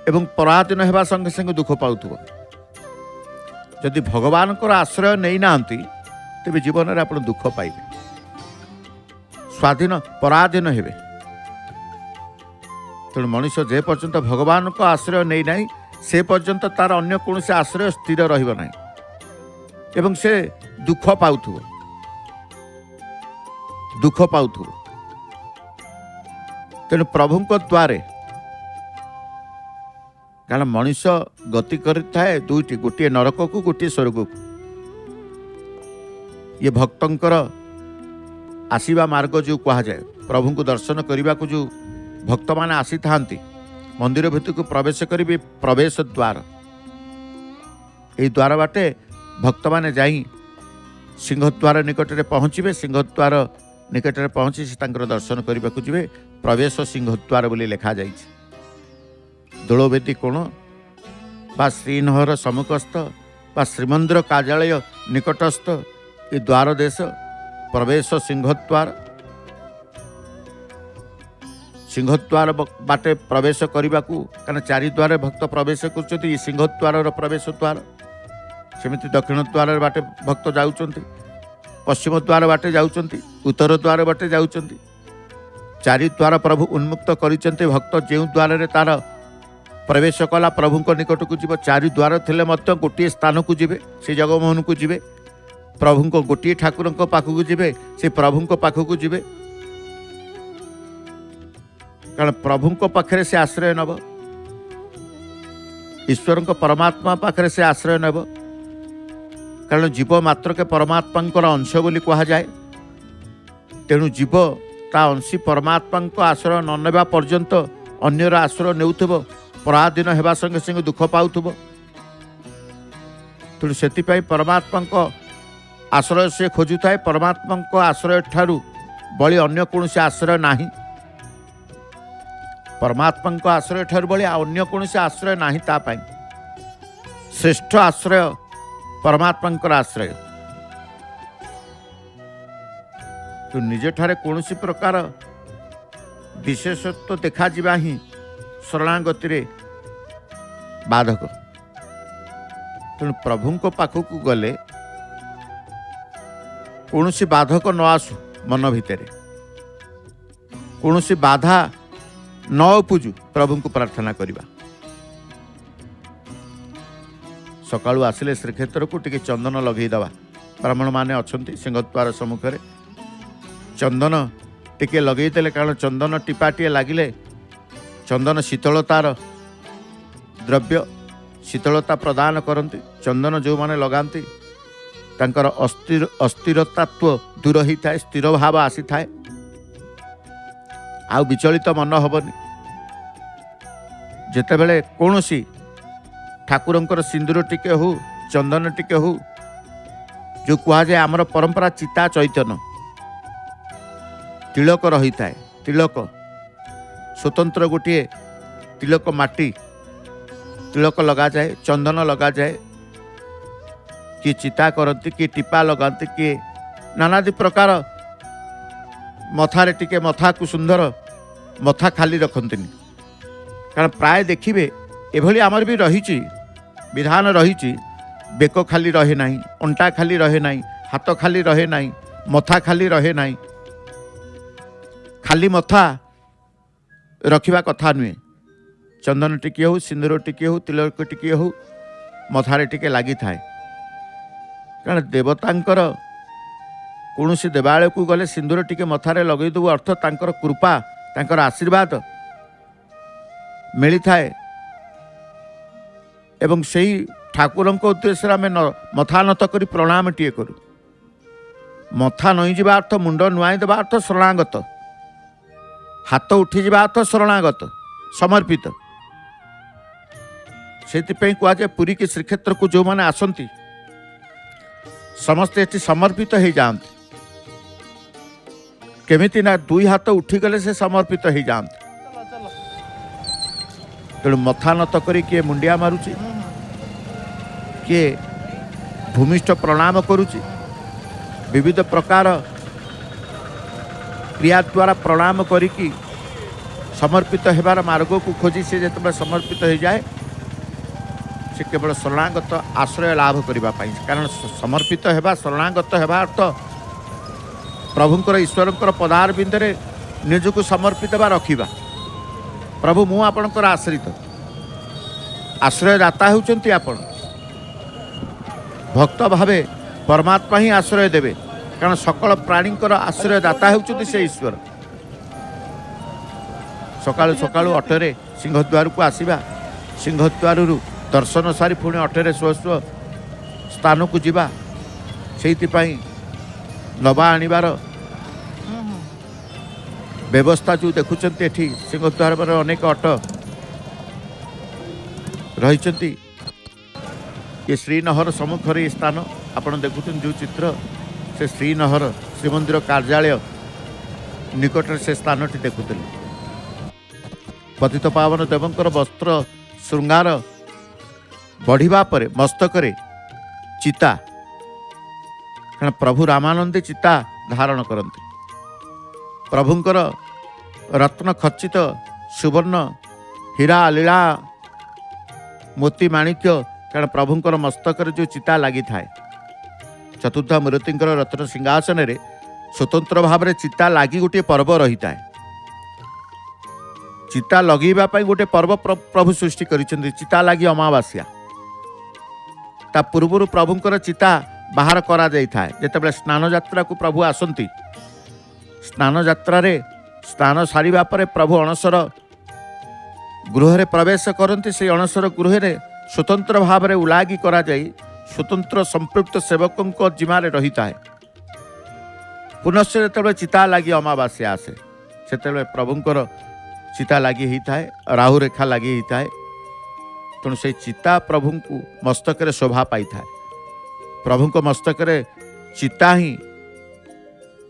एवं पराधीन होगा संगे संगे दुख पाउथिब। जदि भगवान को आश्रय नहीं नांती तेबे जीवन में आप दुख पाइबे, स्वाधीन पराधीन हेबे। तेणु मनुष्य जे पर्यंत भगवान को आश्रय नहीं ना से पर्यंत तार अन्य कौन से आश्रय स्थिर रहिबो नाही एवं से दुख पाउथिब। तेणु प्रभु द्वारे कारण मनुष्य गति करिथाए दुईटी, गोटे नरक को गोटे स्वर्ग को। ये भक्तंकर आसीबा मार्ग जो कहा जाए, प्रभु को दर्शन करने को जो भक्त माने आसी थांती मंदिर भितर को प्रवेश करेंगे, प्रवेश द्वार यही द्वार बाटे भक्त माने जाई सिंहद्वार निकट में पहुँचे। सिंहद्वार निकट में पहुँची से दर्शन करने को जी प्रवेश सिंहद्वार बोली लिखा जाए। दोलवेदी कोण बा श्रीनहर सम्मुखस्थ बा श्रीमंदिर कार्यालय निकटस्थ ये द्वार देश प्रवेश सिंहद्वार। सिंहद्वार बाटे प्रवेश करने को कारण चारि द्वार भक्त प्रवेश कर सिंहद्वार प्रवेश द्वार। सेमती दक्षिण द्वार बाटे भक्त जाउचंती, पश्चिम द्वार बाटे जाउचंती, उत्तर द्वार बाटे जाउचंती। चारि द्वार प्रभु उन्मुक्त करिचंती। भक्त जो द्वार रे तार प्रवेश कला प्रभु को निकट को जीव। चारि द्वार थिले मध्य गोटे स्थान को जीवे, से जगमोहन को जीवे। प्रभु को गोटे ठाकुर पाखक जीवे, से प्रभु को पाखक जीवे। कारण प्रभु को पाखरे से आश्रय नब, ईश्वर को परमात्मा पाखरे से आश्रय नब। कारण जीव मात्र के परमात्मा अंश बोली कहा जाए। तेणु जीव ता अंशी परमात्मा को आश्रय न नेबा पर्यंत अन्यर आश्रय नेउथिब, पराधीन होगा संगे संगे दुख पाउथिब। तेणु से परमात्मा को आश्रय से खोजु थाए। परमात्मा को आश्रय ठारू बड़ी अन्य कौन से आश्रय नाही। परमात्मा को आश्रय ठारू बड़ी अन्य कौन से आश्रय नाही। तापाई श्रेष्ठ आश्रय परमात्मा आश्रय। तो निजे ठारे कौन सी प्रकार विशेषत्व देखा जिबा ही शरणागति रे बाधक। तेणु प्रभु को पाखक गले कौन सी बाधक न आसु, मन भितर कौन सी बाधा न उपजु, प्रभु को प्रार्थना करिबा। सकाळु आसिले श्रीक्षेत्र को टिके चंदन लगेई दवा। ब्राह्मण माने अछंती सिंहद्वार सम्मुख रे चंदन टिके लगेई देले, कारण चंदन टिपाटिए लागिले चंदन शीतलतार द्रव्य, शीतलता प्रदान करती। चंदन जो माने लगाती तांकर अस्थिरतात्व दूर ही थाए, स्थिर भाव आसी थाए, आ विचलित मन हबनी। जेतेबेले कौनसी ठाकुरंकर सिंदूर टिके हो, चंदन टिके हो, जो कहा जाए आमर परंपरा चिता चैतन्य तिलक रही थाए। तिलक स्वतंत्र गोटे तिलक माटी तिलक लगा जाए, चंदन लगा जाए, किए चिता करती, किए टीपा लगाती, किए नानादि प्रकार मथारे टिके मथा को सुंदर मथा खाली रखंतिनी। कारण प्राय देखिए एभली आमर भी रही विधान रही। बेक खाली रहे नहीं, अंटा खाली रहे नहीं, हाथ खाली रहे नहीं, मथा खाली रहे नहीं। खाली मथा रखिबा कथा नुहे। चंदन टिके हो, सिंदूर टिके हो, तिलक टिके हो, मथारे टिके लगी थाए। कारण देवतांकर कौन सी देवालय को गले सिंदूर टिके मथारे लगे देव, अर्थ तांकर कृपा तांकर आशीर्वाद मिली थाए। एवं सही ठाकुर उद्देश्य आम मथा नत कर प्रणाम टीए करूँ। मथा नई जा अर्थ मुंड नुआई देवा अर्थ शरणागत, हाथ उठी जा अर्थ शरणागत समर्पित। से कहुए पुरी के श्रीक्षेत्र को जो मैंने आसती समस्ते ये समर्पित हो जाती। केमिति ना दुई हाथ उठी गले से समर्पित हो जाती। तेणु मथा नत करी किए मुंडिया मारुची, किए भूमिष्ठ प्रणाम करुची, विविध प्रकार क्रिया द्वारा प्रणाम करिकी समर्पित हेबार मार्ग को खोजी से जिते समर्पित हो जाए से केवल शरणागत आश्रय लाभ करने, कारण समर्पित हेबा शरणागत हेबा अर्थ प्रभुंकर ईश्वरंकर पदार बिंदरे निजको समर्पित बा रखिबा। प्रभु मु आपणकर आश्रित, आश्रयदाता होउचंती आपण, भक्त भावे परमात्मा ही आश्रय देवे, कारण सकल प्राणींकर आश्रयदाता होउचंती से ईश्वर। सकाळु सकाळु अटरे सिंहद्वार को आसीबा, सिंहद्वार दर्शन सारी पुणी अटरे स्व स्व स्थान को जीवा, सेइतिपाई नवा आनिबार व्यवस्था जो देखुंत एठी सिंहद्वार पर अनेक अट रही। ये श्रीनहर सम्मुखर ये स्थान आपण देखुं जो चित्र से श्रीनहर श्रीमंदिर कार्यालय निकट से स्थानटी देखुले। पतित पावन देवंकर वस्त्र श्रृंगार बढ़िबा परे मस्तकरे चिता, कारण प्रभु रामानंदी चिता धारण करते। प्रभुंकर रत्न खचित सुवर्ण हीरा लीला मोती माणिक्य, कारण प्रभुंकर मस्तकर जो चिता लगी थाए, चतुर्था मूर्तिंकर रत्न सिंहासन रे स्वतंत्र भाव में चिता लगी गोटे पर्व रही है। चिता लगेबा पई गोटे पर्व प्रभु सृष्टि करिसेंती, चिता लगी अमावास्या। ता पूर्व प्रभुंकर चिता बाहर करा जाई थाए, जेतेबेले स्नान यात्रा को प्रभु आसंती, स्नान यात्रा रे स्नान सारिबा परे प्रभु अणसर गृह रे प्रवेश करती। से अणसर गृह रे स्वतंत्र भाव में उलागी करा जाई स्वतंत्र संपृक्त सेवकों जिम्मारे रही है। पुनश्च जो चिता लगी अमावास्या आसे से प्रभुंकर चिता लगी होता है, राहु रेखा लगी होता है, तेणु से चिता प्रभु को मस्तक शोभा पाई था। प्रभु को मस्तक चिता ही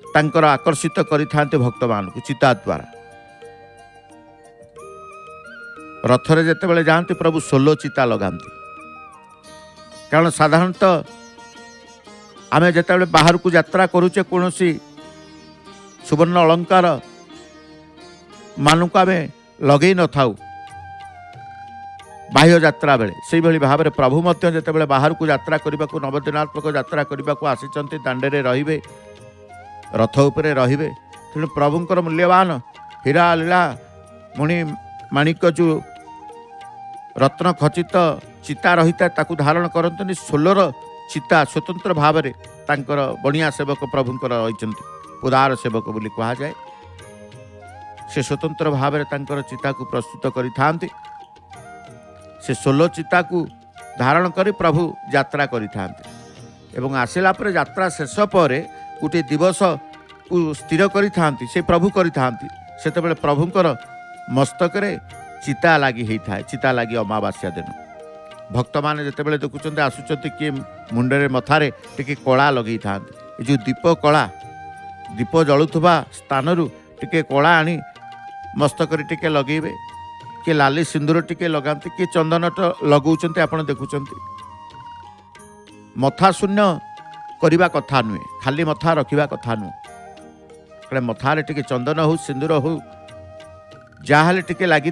तांकर आकर्षित करिथांते भक्त मान को चिता द्वारा। रथरे जेतेबेले जाते प्रभु 16 चिता लगाती, कारण साधारणतः आमे जेतेबेले बाहर को यात्रा करूचे कोनोसी सुवर्ण अलंकार मानक आमे लगे न थाउ बाह्य यात्रा बेले, से भली भाव में प्रभु मध्य जेतेबेले बाहर को यात्रा करने को नवदिनात्मक यात्रा करने को आसिचंती, दांडे रहिबे, रथ उपरे रहिबे। तेणु प्रभुंकर मूल्यवान हीरा लीला मणि माणिक जो रत्न खचित चिता रही है ताकू धारण करते। 16 चिता स्वतंत्र भाव में तांकर बणिया सेवक प्रभुंकर रही, उदार सेवक बोली कहा जाए। से स्वतंत्र भाव में तांकर चिता को प्रस्तुत करिथांती। से 16 चिता को धारण करी प्रभु यात्रा करिथांती एवं आसिला पर यात्रा शेष पर गोटे दिवस को स्थिर करिथांती, से प्रभु करिथांती। सेतेबेले प्रभुंकर मस्तक रे चिता लगी होता है, चिता लगी अमावास्या दिन। भक्त मैंने जितेबाला देखुं आसुच्च किए मुंडे मथारे टिके कला लगे था, जो दीप कला दीप जलुवा स्थान टिके कला आनी मस्तक टिके लगेबे, किए लाली सिंदूर टिके लगाते, किए चंदन लगौंट आप देखुं। मथा शून्य करने कथा नुहे, खाली मथा रखा कथा नुहे। मथारे टिके चंदन हो सिंदूर हो जहाँ टिके लगी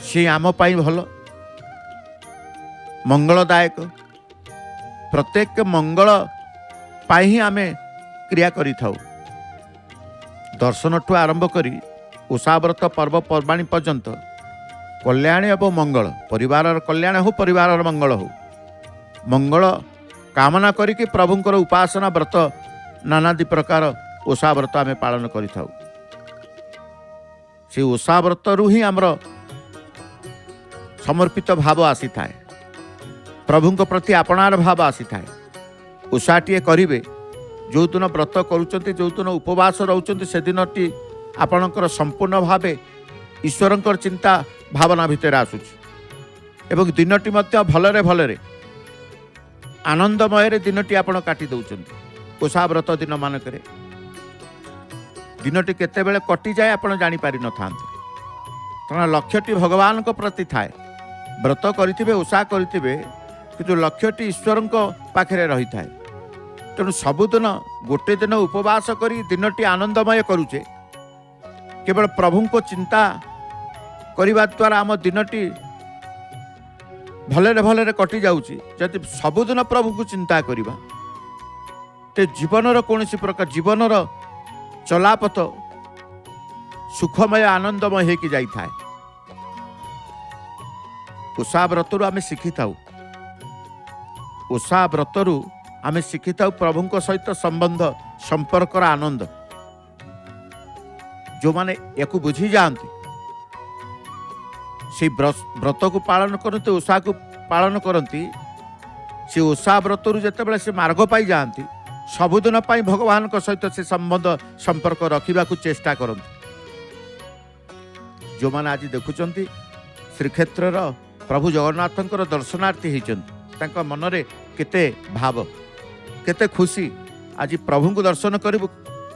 सी आम पाई भल मंगलदायक। प्रत्येक मंगल पाई ही आमे क्रिया करी थाउ। दर्शन ठू आरंभ करी उषाव्रत पर्वपर्वाणी पर्यंत कल्याण एवं मंगल, परिवार कल्याण हो परिवार मंगल हो, मंगल कामना करिके प्रभुंकर उपासना व्रत नानादि प्रकार उषाव्रत आमे पालन करि थाउ। से उषाव्रत रु ही आमर समर्पित भाव आसी थाए, प्रभुंक प्रति आपणार भाव आसी थाए। उषाटीए करिवे जो दिन व्रत करुचंती, जो दिन उपवास रहउचंती, से दिनटी आपणकर संपूर्ण भावे ईश्वरंकर चिंता भावना भितर आसुची एवं दिनटी मध्य भलरे भलरे आनंदमय दिनटी आपण काटी दउचंती। उषाव्रत दिन मानकरे दिनटी केतेबेले कटि जाए आपण जानी पारि न थांते। କାରଣ ଲକ୍ଷ୍ୟଟି ଭଗବାନଙ୍କ ପ୍ରତି ଥାଏ। ବ୍ରତ କରିଥିବେ, ଓଷା କରିଥିବେ, କିନ୍ତୁ ଲକ୍ଷ୍ୟଟି ଈଶ୍ୱରଙ୍କ ପାଖରେ ରହିଥାଏ। ତେଣୁ ସବୁଦିନ ଗୋଟେ ଦିନ ଉପବାସ କରି ଦିନଟି ଆନନ୍ଦମୟ କରୁଛେ, କେବଳ ପ୍ରଭୁଙ୍କ ଚିନ୍ତା କରିବା ଦ୍ୱାରା ଆମ ଦିନଟି ଭଲରେ ଭଲରେ କଟି ଯାଉଛି। ଯଦି ସବୁଦିନ ପ୍ରଭୁଙ୍କୁ ଚିନ୍ତା କରିବା, ତେ ଜୀବନର କୌଣସି ପ୍ରକାର ଜୀବନର ଚଲାପଥ ସୁଖମୟ ଆନନ୍ଦମୟ ହେଇକି ଯାଇଥାଏ। ଓଷା ବ୍ରତରୁ ଆମେ ଶିଖିଥାଉ, ଓଷା ବ୍ରତରୁ ଆମେ ଶିଖିଥାଉ ପ୍ରଭୁଙ୍କ ସହିତ ସମ୍ବନ୍ଧ ସମ୍ପର୍କର ଆନନ୍ଦ। ଯେଉଁମାନେ ୟାକୁ ବୁଝି ଯାଆନ୍ତି, ସେ ବ୍ରତକୁ ପାଳନ କରନ୍ତି, ଓଷାକୁ ପାଳନ କରନ୍ତି, ସେ ଓଷା ବ୍ରତରୁ ଯେତେବେଳେ ସେ ମାର୍ଗ ପାଇଯାଆନ୍ତି, ସବୁଦିନ ପାଇଁ ଭଗବାନଙ୍କ ସହିତ ସେ ସମ୍ବନ୍ଧ ସମ୍ପର୍କ ରଖିବାକୁ ଚେଷ୍ଟା କରନ୍ତି। ଯେଉଁମାନେ ଆଜି ଦେଖୁଛନ୍ତି ଶ୍ରୀକ୍ଷେତ୍ରର ପ୍ରଭୁ ଜଗନ୍ନାଥଙ୍କର ଦର୍ଶନାର୍ଥୀ ହେଇଛନ୍ତି, ତାଙ୍କ ମନରେ କେତେ ଭାବ, କେତେ ଖୁସି। ଆଜି ପ୍ରଭୁଙ୍କୁ ଦର୍ଶନ କରିବୁ,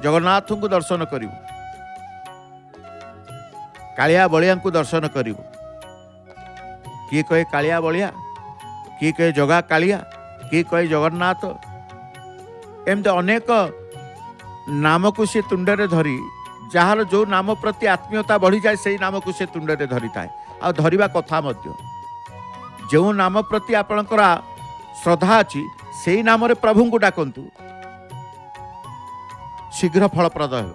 ଜଗନ୍ନାଥଙ୍କୁ ଦର୍ଶନ କରିବୁ, କାଳିଆ ବଳିଆଙ୍କୁ ଦର୍ଶନ କରିବୁ। କିଏ କହେ କାଳିଆ ବଳିଆ, କିଏ କହେ ଜଗା କାଳିଆ, କିଏ କହେ ଜଗନ୍ନାଥ। ଏମିତି ଅନେକ ନାମକୁ ସେ ତୁଣ୍ଡରେ ଧରି, ଯାହାର ଯେଉଁ ନାମ ପ୍ରତି ଆତ୍ମୀୟତା ବଢ଼ିଯାଏ ସେଇ ନାମକୁ ସେ ତୁଣ୍ଡରେ ଧରିଥାଏ, ଆଉ ଧରିବା କଥା ମଧ୍ୟ। ଯେଉଁ ନାମ ପ୍ରତି ଆପଣଙ୍କର ଶ୍ରଦ୍ଧା ଅଛି ସେଇ ନାମରେ ପ୍ରଭୁଙ୍କୁ ଡାକନ୍ତୁ, ଶୀଘ୍ର ଫଳପ୍ରଦ ହେବ।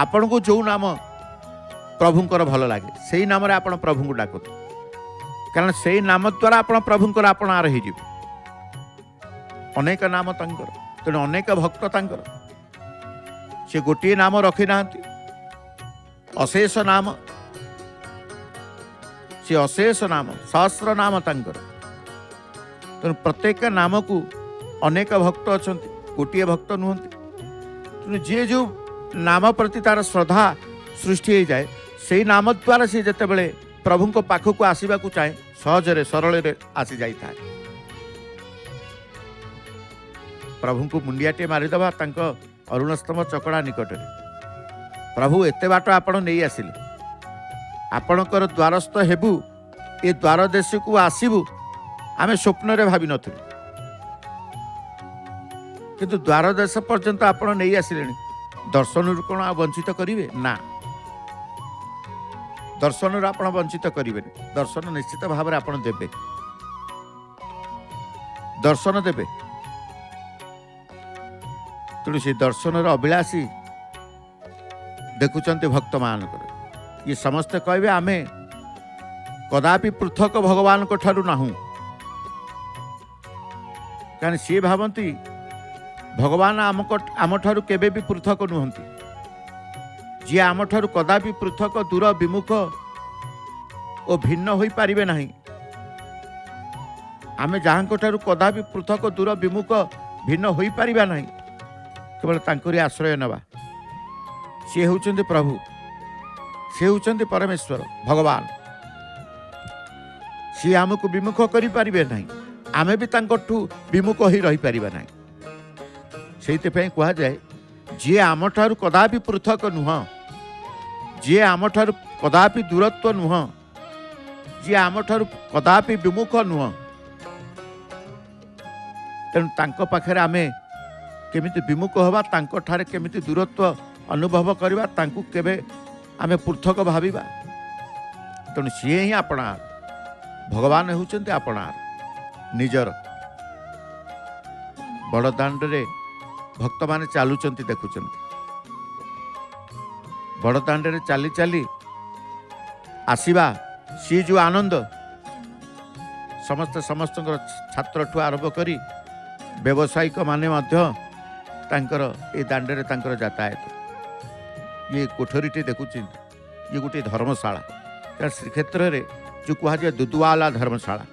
ଆପଣଙ୍କୁ ଯେଉଁ ନାମ ପ୍ରଭୁଙ୍କର ଭଲ ଲାଗେ ସେଇ ନାମରେ ଆପଣ ପ୍ରଭୁଙ୍କୁ ଡାକନ୍ତୁ, କାରଣ ସେଇ ନାମ ଦ୍ୱାରା ଆପଣ ପ୍ରଭୁଙ୍କର ଆପଣାର ହେଇଯିବେ। ଅନେକ ନାମ ତାଙ୍କର, ତେଣୁ ଅନେକ ଭକ୍ତ ତାଙ୍କର। ସେ ଗୋଟିଏ ନାମ ରଖିନାହାନ୍ତି, ଅଶେଷ ନାମ। ସେ ଅଶେଷ ନାମ, ସହସ୍ର ନାମ ତାଙ୍କର। ତେଣୁ ପ୍ରତ୍ୟେକ ନାମକୁ ଅନେକ ଭକ୍ତ ଅଛନ୍ତି, ଗୋଟିଏ ଭକ୍ତ ନୁହନ୍ତି। ତେଣୁ ଯିଏ ଯେଉଁ ନାମ ପ୍ରତି ତାର ଶ୍ରଦ୍ଧା ସୃଷ୍ଟି ହେଇଯାଏ, ସେଇ ନାମ ଦ୍ୱାରା ସେ ଯେତେବେଳେ ପ୍ରଭୁଙ୍କ ପାଖକୁ ଆସିବାକୁ ଚାହେଁ, ସହଜରେ ସରଳରେ ଆସିଯାଇଥାଏ। ପ୍ରଭୁଙ୍କୁ ମୁଣ୍ଡିଆଟିଏ ମାରିଦେବା ତାଙ୍କ ଅରୁଣସ୍ତମ୍ଭ ଚକଡ଼ା ନିକଟରେ। ପ୍ରଭୁ ଏତେ ବାଟ ଆପଣ ନେଇ ଆସିଲେ, ଆପଣଙ୍କର ଦ୍ୱାରସ୍ଥ ହେବୁ, ଏ ଦ୍ୱାର ଦେଶକୁ ଆସିବୁ ଆମେ ସ୍ୱପ୍ନରେ ଭାବିନଥିଲୁ, କିନ୍ତୁ ଦ୍ୱାର ଦେଶ ପର୍ଯ୍ୟନ୍ତ ଆପଣ ନେଇ ଆସିଲେଣି। ଦର୍ଶନରୁ କ'ଣ ଆଉ ବଞ୍ଚିତ କରିବେ? ନା, ଦର୍ଶନରୁ ଆପଣ ବଞ୍ଚିତ କରିବେନି। ଦର୍ଶନ ନିଶ୍ଚିତ ଭାବରେ ଆପଣ ଦେବେ, ଦର୍ଶନ ଦେବେ। ତେଣୁ ସେ ଦର୍ଶନର ଅଭିଳାଷୀ ଦେଖୁଛନ୍ତି ଭକ୍ତମାନଙ୍କର। ଇଏ ସମସ୍ତେ କହିବେ ଆମେ କଦାପି ପୃଥକ ଭଗବାନଙ୍କ ଠାରୁ ନାହୁଁ, କାରଣ ସିଏ ଭାବନ୍ତି ଭଗବାନ ଆମଠାରୁ କେବେ ବି ପୃଥକ ନୁହନ୍ତି। ଯିଏ ଆମଠାରୁ କଦାପି ପୃଥକ, ଦୂର, ବିମୁଖ ଓ ଭିନ୍ନ ହୋଇପାରିବେ ନାହିଁ। ଆମେ ଯାହାଙ୍କଠାରୁ କଦାପି ପୃଥକ, ଦୂର, ବିମୁଖ, ଭିନ୍ନ ହୋଇପାରିବା ନାହିଁ, କେବଳ ତାଙ୍କରି ଆଶ୍ରୟ ନେବା। ସିଏ ହେଉଛନ୍ତି ପ୍ରଭୁ, ସିଏ ହେଉଛନ୍ତି ପରମେଶ୍ୱର ଭଗବାନ। ସିଏ ଆମକୁ ବିମୁଖ କରିପାରିବେ ନାହିଁ, ଆମେ ବି ତାଙ୍କଠୁ ବିମୁଖ ହୋଇ ରହିପାରିବା ନାହିଁ। ସେଇଥିପାଇଁ କୁହାଯାଏ ଯିଏ ଆମଠାରୁ କଦାପି ପୃଥକ ନୁହଁ, ଯିଏ ଆମଠାରୁ କଦାପି ଦୂରତ୍ୱ ନୁହଁ, ଯିଏ ଆମଠାରୁ କଦାପି ବିମୁଖ ନୁହଁ, ତେଣୁ ତାଙ୍କ ପାଖରେ ଆମେ କେମିତି ବିମୁଖ ହେବା, ତାଙ୍କଠାରେ କେମିତି ଦୂରତ୍ୱ ଅନୁଭବ କରିବା, ତାଙ୍କୁ କେବେ ଆମେ ପୃଥକ ଭାବିବା। ତେଣୁ ସିଏ ହିଁ ଆପଣାର, ଭଗବାନ ହେଉଛନ୍ତି ଆପଣାର, ନିଜର। ବଡ଼ଦାଣ୍ଡରେ ଭକ୍ତମାନେ ଚାଲୁଛନ୍ତି, ଦେଖୁଛନ୍ତି। ବଡ଼ଦାଣ୍ଡରେ ଚାଲି ଚାଲି ଆସିବା, ସିଏ ଯେଉଁ ଆନନ୍ଦ, ସମସ୍ତେ ସମସ୍ତଙ୍କର, ଛାତ୍ରଠୁ ଆରମ୍ଭ କରି ବ୍ୟବସାୟିକ ମାନେ ମଧ୍ୟ ତାଙ୍କର ଏ ଦାଣ୍ଡରେ ତାଙ୍କର ଯାତାୟାତ। ଇଏ କୋଠରୀଟି ଦେଖୁଛନ୍ତି, ଇଏ ଗୋଟିଏ ଧର୍ମଶାଳା। କାରଣ ଶ୍ରୀକ୍ଷେତ୍ରରେ ଯେଉଁ କୁହାଯାଏ ଦୁଦୁଆଲା ଧର୍ମଶାଳା,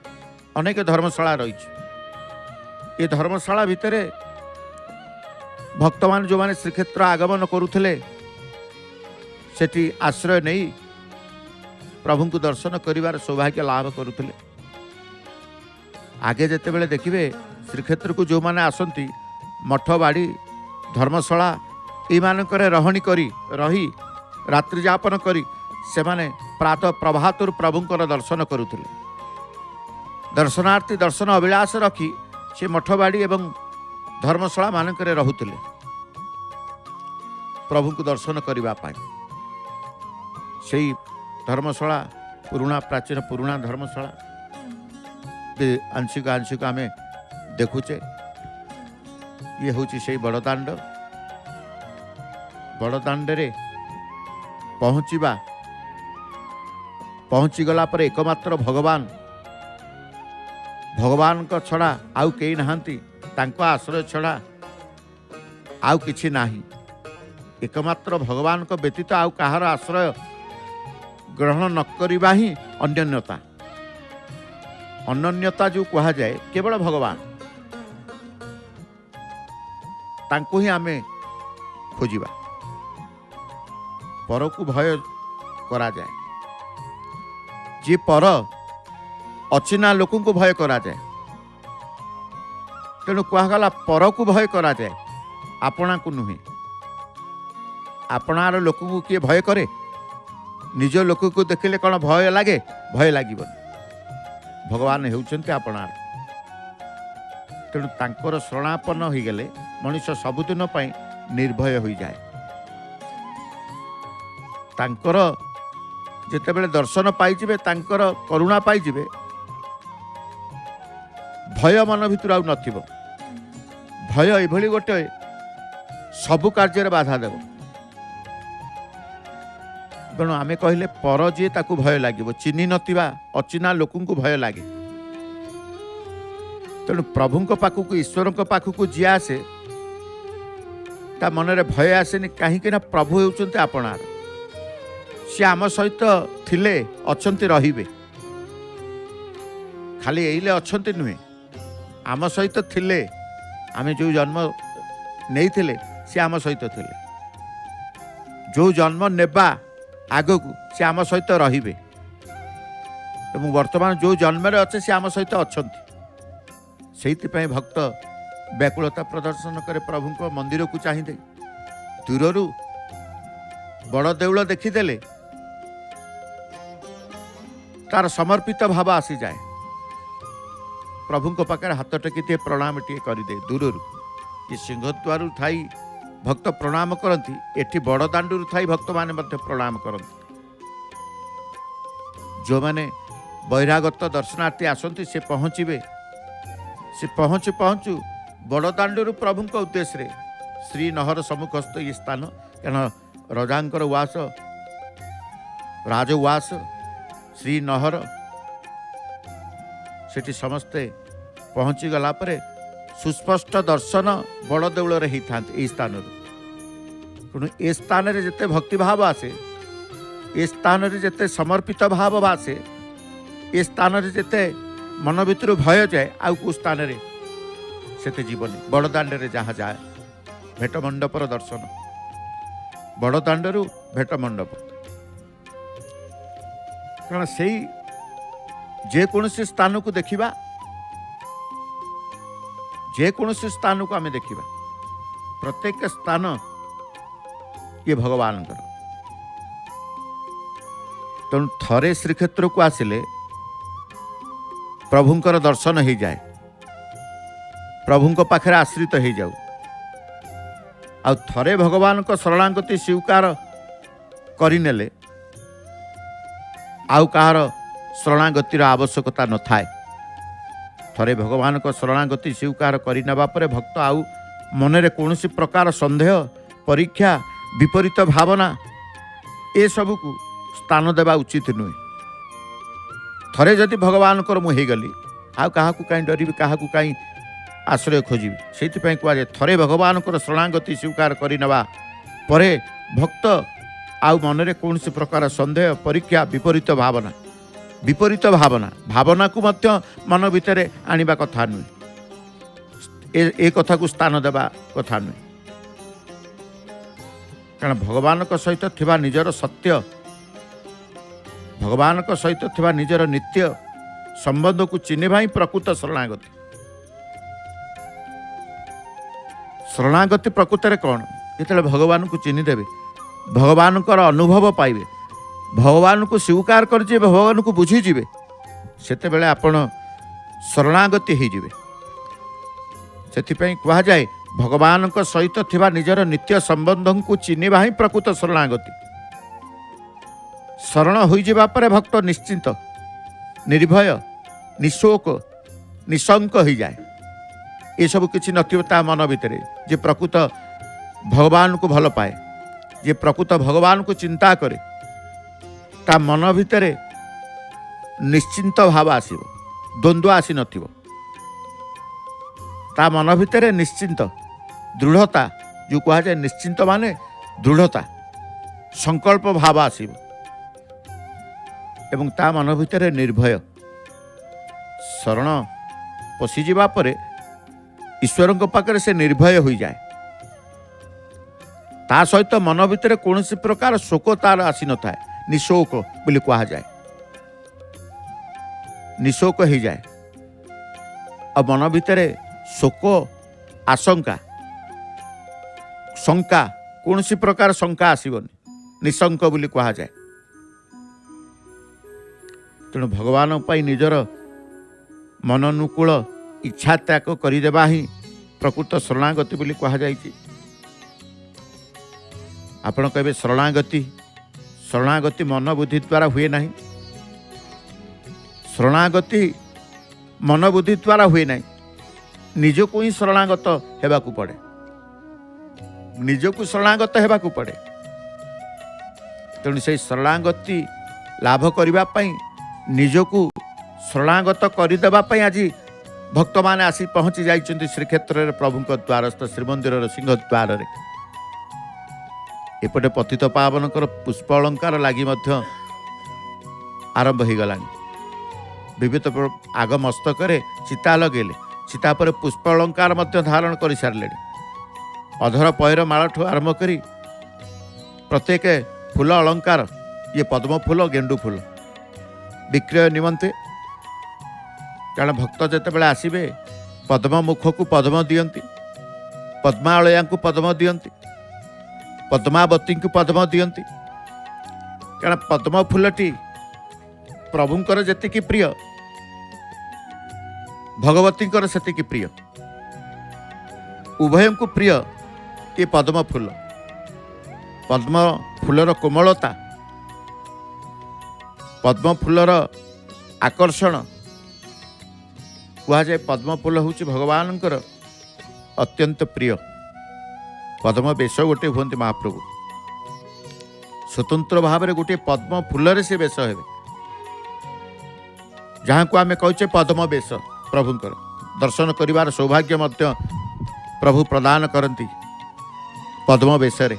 ଅନେକ ଧର୍ମଶାଳା ରହିଛି। ଏ ଧର୍ମଶାଳା ଭିତରେ ଭକ୍ତମାନେ ଯେଉଁମାନେ ଶ୍ରୀକ୍ଷେତ୍ର ଆଗମନ କରୁଥିଲେ, ସେଠି ଆଶ୍ରୟ ନେଇ ପ୍ରଭୁଙ୍କୁ ଦର୍ଶନ କରିବାର ସୌଭାଗ୍ୟ ଲାଭ କରୁଥିଲେ। ଆଗେ ଯେତେବେଳେ ଦେଖିବେ ଶ୍ରୀକ୍ଷେତ୍ରକୁ ଯେଉଁମାନେ ଆସନ୍ତି, ମଠ, ବାଡ଼ି, ଧର୍ମଶାଳା ଏଇମାନଙ୍କରେ ରହଣି କରି ରହି ରାତ୍ରି ଯାପନ କରି से माने प्रातः प्रभातुर प्रभुंकर दर्शन करुथिले। दर्शनार्थी दर्शन अभिलाष रखी से मठबाड़ी एवं धर्मशाला मानकरे रहुथिले प्रभु को दर्शन करने पाई। से धर्मशाला पुराना प्राचीन पुराना धर्मशाला आंशिक आंशिक आम देखुचे। ये हूँ से बड़दाण्ड बड़दाण्डे पहुँचवा पहुँचीगला पर एकमात्र भगवान भगवान को छड़ा आउ कई नहांती तांको आश्रय छड़ा आउ किछि नाही। एकमात्र भगवान को व्यतीत आउ कहार आश्रय ग्रहण न करिबा ही अन्योन्यता। अनन्यता जो कहा जाए केवल भगवान तांको ही आमे खोजिबा। पर को भय करा जाए जे पर अचिना लोक को भय करा जाए। तेणु कहगला पर को भय करा जाए आपना को नुहे। आपणार लोक को किए भय करे? निज लोक को देखिले कौन भय लगे? भय लगे भगवान होउछन्ते आपणार। तेणु तांकर शरणापन्न हो गले मनुष्य सबुदिन पाई निर्भय हो जाए। तांकर जेतेबेले दर्शन पाइजिबे तांकर करुणा पाइजिबे भय मन भितर आउ नथिबो। भय एभली गोटे सबु कार्य बाधा देव। तेणु आमे कहले पर जी ताकू भय लगे चिन्ह नथिबा अचिना लोक को भय लगे। तेणु प्रभु पाखक ईश्वर पाखक जी आसे ता मनरे भय आसेनि कहीं प्रभु होउछन्ते आपणार। सी आम सहित थिले अछन्ति रहिबे। खाली एइले अछन्ति नुहे आम सहित थिले। आमे जो जन्म नहीं थिले सी आम सहित थिले। जो जन्म नेबा आगकू सी आम सहित रहिबे। एवं वर्तमान जो जन्म अच्छे सी आम सहित अछन्ति। सेइथिपाई भक्त व्याकुलता प्रदर्शन करे प्रभु को मंदिर को चाहिए। दूररू बड़ देउल देखीदेले तार समर्पित भाव आसी जाए। प्रभु को पाखे हाथ टेकी प्रणाम टे करदे। दूररू ये सिंहद्वार थाई भक्त प्रणाम करती। एठी बड़ दाण्डू थाई भक्त माने मध्य प्रणाम करती। जो माने बहिरागत दर्शनार्थी आसती से पहुँचे से पहुँचु पहुँचु बड़ दाण्डू प्रभु उद्देश्य श्री नहर सम्मुखस्थ ये स्थान कारण रजांकर उवास राजउवास श्री नहर सेठी समस्ते पहुँची गला परे सुस्पष्ट दर्शन बड़ देउल रे होता है। स्थान तेणु ए स्थान रे जेते भक्ति भाव आसे ए स्थान रे जेते समर्पित भाव आसे ए स्थान रे जेते मन भितर भय जाए आउ को स्थान रे सेते जीवनी। बड़ दाण्ड रे जहाँ जाए भेट मंडपर दर्शन बड़ दाण्डरू भेट मंडप कारण से जेकोसी स्थान को देखा जेकोसी स्थान को आम देखा प्रत्येक स्थान ये भगवान तेणु थरे श्रीक्षेत्र को आसिले प्रभुंकर दर्शन हो जाए। प्रभु पाखे आश्रित हो जाऊ आ थरे भगवान को शरणागति स्वीकार करनेले आउ कहार शरणागतिर आवश्यकता न थाए। थरे भगवान को शरणागति स्वीकार करनेबा परे भक्त आउ मनरे कौनसी प्रकार संदेह परीक्षा विपरीत भावना ए सबू को स्थान देवा उचित नुहे। थरे जदि भगवान को मुझे गली आउ क्या कहीं डरबी क्या कहीं आश्रय खोजी से कहुए थरे भगवान को शरणागति स्वीकार करनेबा परे भक्त आउ मनरे कौन से प्रकार संदेह परीक्षा विपरीत भावना भावना को मध्य मन भितर आनिबा कथा नुहे। ए कथा को स्थान देवा कथा नुहे कारण भगवान को सहित थिबा निजर सत्य भगवान को सहित थिबा निजर नित्य संबंध को चिन्हवा ही प्रकृत शरणागति। शरणागति प्रकृत कौन जिते भगवान को चिन्ह देवे भगवान अनुभव पाइबे भगवान को स्वीकार कर भगवान को बुझीजे सेते बेले आपण शरणागति होइजिबे। सेथिपई कहा जाए भगवान सहित थिबा निजर नित्य संबंध को चिन्हवा ही प्रकृत शरणागति। शरण होइजिबा परे भक्त निश्चिंत निर्भय निशोक निशंक हो जाए। ये सब किसी नता मन भितर जे प्रकृत भगवान को भल पाए जे प्रकृत भगवान को चिंता करे ता मन भितर निश्चिंत भाव आसीबो, द्वंद्व आसी नथिबो। ता मन भितर निश्चिंत दृढ़ता जो कहा जाए निश्चिंत माने दृढ़ता संकल्प भाव आसीबो एवं ता मन भितर निर्भय शरण पशिजिबा परे ईश्वर पाखरे से निर्भय हो जाए। ता सहित मन भितर कौन प्रकार शोक तार आसी न थाए, निशोक बोली कहा जाए, निशोक हो जाए। और मन भितर शोक आशंका शंका कौन प्रकार शंका आसबनी, निशंक बोली कहा जाए। तेणु भगवान पाई निजर मननुकूल इच्छा त्याग करदेवा ही प्रकृत शरणागति बोली कहा जाइए। आपण कहे शरणागति, शरणागति मन बुद्धि द्वारा हुए नहीं। शरणागति मन बुद्धि द्वारा हुए नहीं, निजको ही शरणागत हेबाकू पड़े, निजको शरणागत हेबाकू पड़े। तेणु से शरणागति लाभ करबा पई निजको शरणागत करदेवाई आज भक्त मैंने आसी पहुँची जाइछन्ति श्रीक्षेत्र प्रभु द्वारस्थ श्रीमंदिर सिंह द्वार रे। एपटे पतित पावन पुष्प अलंकार लगी आरंभ हो गला। विविध आग मस्तक चिता लगेले, चिता पर पुष्प अलंकार धारण कर सारे। अधर पयर माल ठू आरंभ कर प्रत्येक फूल अलंकार ये पद्म फूल गेंडू फूल विक्रय निमंते। कारण भक्त जितेबाला आसबे पद्म मुख को पद्म दियंती, पद्मालया को पद्म दियंती, पद्मावती को पद्म दियंती। कारण पद्म फूलटी प्रभुंकर जेतिकी प्रिय भगवतींकर सेतिकी प्रिय, उभय को प्रिय ये पद्म फूल। पद्म फूलर कोमलता, पद्म फूलर आकर्षण कह जाए। पद्म फूल हूँ भगवान अत्यंत प्रिय। पद्म बेश गोटे हमें महाप्रभु स्वतंत्र भाव में गोटे पद्म फूल से बेश हे, जहाँ को आम कहे पद्म बेश। प्रभुंकर दर्शन करिवार सौभाग्य मध्य प्रभु प्रदान करती पद्म बेशरे।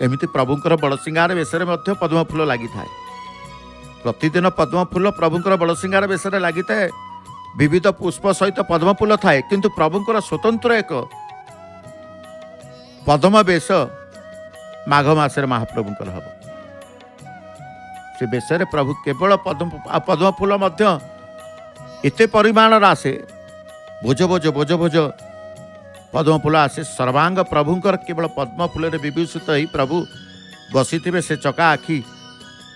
एमती प्रभुंकर बड़सिंगार बेशरे मध्य पद्म फूल लगी थाए। प्रतिदिन पद्म फूल प्रभुंकर बड़सिंगार बेशरे लगी थाए। विविध पुष्प सहित पद्म फूल थाए, किंतु प्रभुंकर स्वतंत्र एक पद्म बेश माघ मासरे महाप्रभुंकर हम से बेशरे प्रभु केवल पद्म फूल मध्य एते परिमाण आसे। भोज भोज भोज भोज पद्म फूल आसे। सर्वांग प्रभुंकर केवल पद्म फूल विभूषित ही प्रभु बसी थे। से चका आखि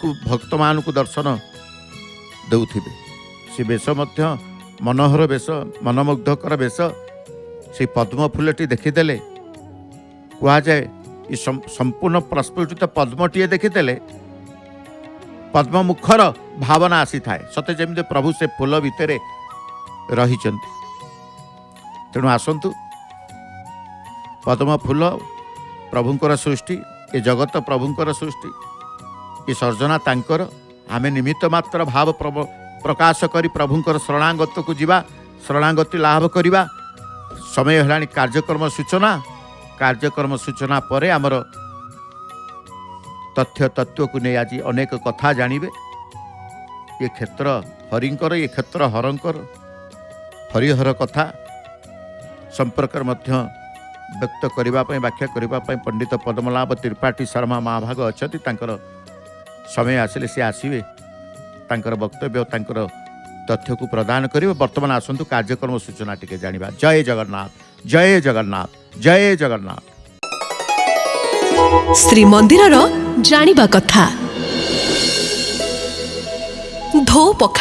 को भक्त मान को दर्शन देउथिबे। से बेश मध्य मनोहर बेश, मनमुग्धकर बेश। से पद्म फूलटी देखीदेले कह जाए संपूर्ण प्रस्फुटित पद्मटीए देखीदेले पद्म मुखर भावना आसी थाए, सते जमी प्रभु से फूल भितर रही। तेणु आसतु पद्म फूल प्रभुंकर सृष्टि, ये जगत प्रभुंकर सृष्टि, ये सर्जना तांकर। आमे निमित्त मात्र भाव प्रकाश करी प्रभुंकर शरणागत को जीवा, शरणागति लाभ करिबा। समय हेलानी कार्यक्रम सूचना। कार्यक्रम सूचना परे आमर तथ्य तत्व को नहीं आज अनेक कथा जानिबे। ये क्षेत्र हरिंकर, ये क्षेत्र हरंकर, हरिहर कथा संपर्क मध्य व्यक्त करने व्याख्या करने पंडित पद्मनाभ त्रिपाठी शर्मा महाभाग अच्छा। समय आसिले सी आसवे तांकर वक्तव्य तांकर तथ्य को प्रदान करेंगे। वर्तमान आसतु कार्यक्रम सूचना टिके जानिबा। जय जगन्नाथ, जय जगन्नाथ, जय जगन्नाथ। श्रीमंदिर जानिबा कथा। ହୋ ପଖାଳି